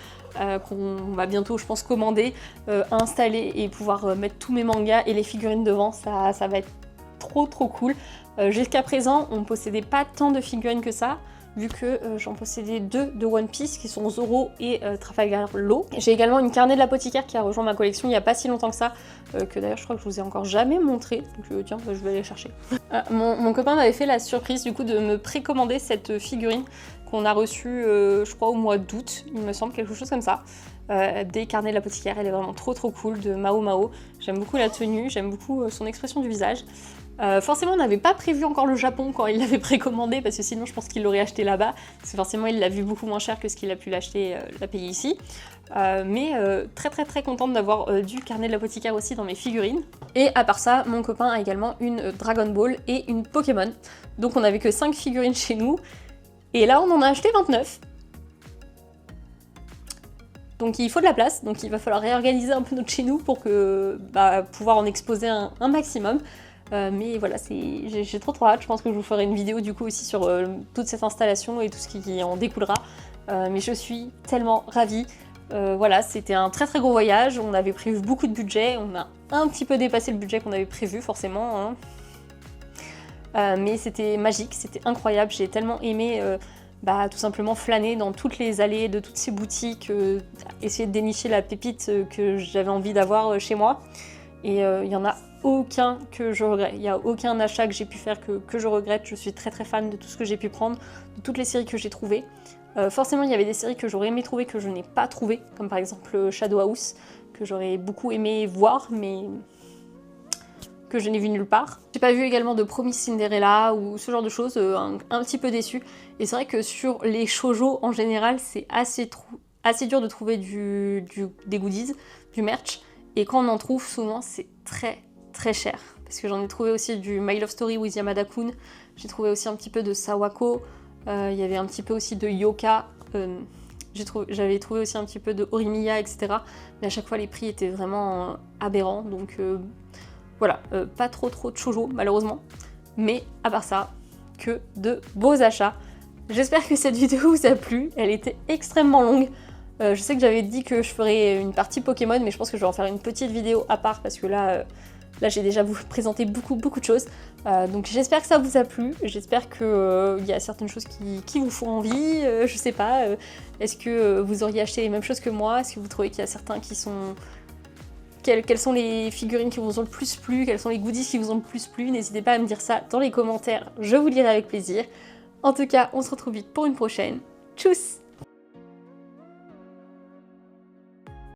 qu'on va bientôt je pense commander, installer et pouvoir mettre tous mes mangas et les figurines devant, ça va être trop cool. Jusqu'à présent on possédait pas tant de figurines que ça, vu que j'en possédais 2 de One Piece qui sont Zoro et Trafalgar Law. J'ai également une carnet de l'apothicaire qui a rejoint ma collection il n'y a pas si longtemps que ça, que d'ailleurs je crois que je vous ai encore jamais montré, donc tiens je vais aller chercher. Mon copain m'avait fait la surprise du coup de me précommander cette figurine qu'on a reçue je crois au mois d'août, il me semble, quelque chose comme ça. Des carnets de l'apothicaire, elle est vraiment trop cool, de Mao Mao. J'aime beaucoup la tenue, j'aime beaucoup son expression du visage. Forcément on n'avait pas prévu encore le Japon quand il l'avait précommandé, parce que sinon je pense qu'il l'aurait acheté là-bas, parce que forcément il l'a vu beaucoup moins cher que ce qu'il a pu l'acheter, la payer ici. Mais très contente d'avoir du carnet de l'apothicaire aussi dans mes figurines. Et à part ça, mon copain a également une Dragon Ball et une Pokémon. Donc on n'avait que 5 figurines chez nous, et là on en a acheté 29. Donc il faut de la place, donc il va falloir réorganiser un peu notre chez nous pour pouvoir en exposer un maximum. Mais voilà, j'ai trop hâte, je pense que je vous ferai une vidéo du coup aussi sur toute cette installation et tout ce qui en découlera. Mais je suis tellement ravie. Voilà, c'était un très gros voyage, on avait prévu beaucoup de budget, on a un petit peu dépassé le budget qu'on avait prévu forcément, hein. Mais c'était magique, c'était incroyable, j'ai tellement aimé tout simplement flâner dans toutes les allées de toutes ces boutiques, essayer de dénicher la pépite que j'avais envie d'avoir chez moi. Et il y en a aucun que je regrette, il n'y a aucun achat que j'ai pu faire que je regrette. Je suis très fan de tout ce que j'ai pu prendre, de toutes les séries que j'ai trouvées. Forcément il y avait des séries que j'aurais aimé trouver que je n'ai pas trouvées, comme par exemple Shadow House, que j'aurais beaucoup aimé voir, mais que je n'ai vu nulle part. J'ai pas vu également de Promise Cinderella ou ce genre de choses, un petit peu déçue. Et c'est vrai que sur les shoujo en général, c'est assez dur de trouver des goodies, du merch. Et quand on en trouve, souvent c'est très cher. Parce que j'en ai trouvé aussi du My Love Story with Yamada-kun, j'ai trouvé aussi un petit peu de Sawako, il y avait un petit peu aussi de Yoka, j'avais trouvé aussi un petit peu de Horimiya, etc. Mais à chaque fois les prix étaient vraiment aberrants, donc voilà, pas trop de shoujo malheureusement. Mais à part ça, que de beaux achats. J'espère que cette vidéo vous a plu, elle était extrêmement longue. Je sais que j'avais dit que je ferais une partie Pokémon, mais je pense que je vais en faire une petite vidéo à part parce que là j'ai déjà vous présenté beaucoup de choses. Donc j'espère que ça vous a plu, j'espère qu'il y a certaines choses qui vous font envie, je sais pas. Est-ce que vous auriez acheté les mêmes choses que moi? Est-ce que vous trouvez qu'il y a certains qui sont... Quelles sont les figurines qui vous ont le plus plu? Quels sont les goodies qui vous ont le plus plu? N'hésitez pas à me dire ça dans les commentaires, je vous lirai avec plaisir. En tout cas, on se retrouve vite pour une prochaine. Tchuss!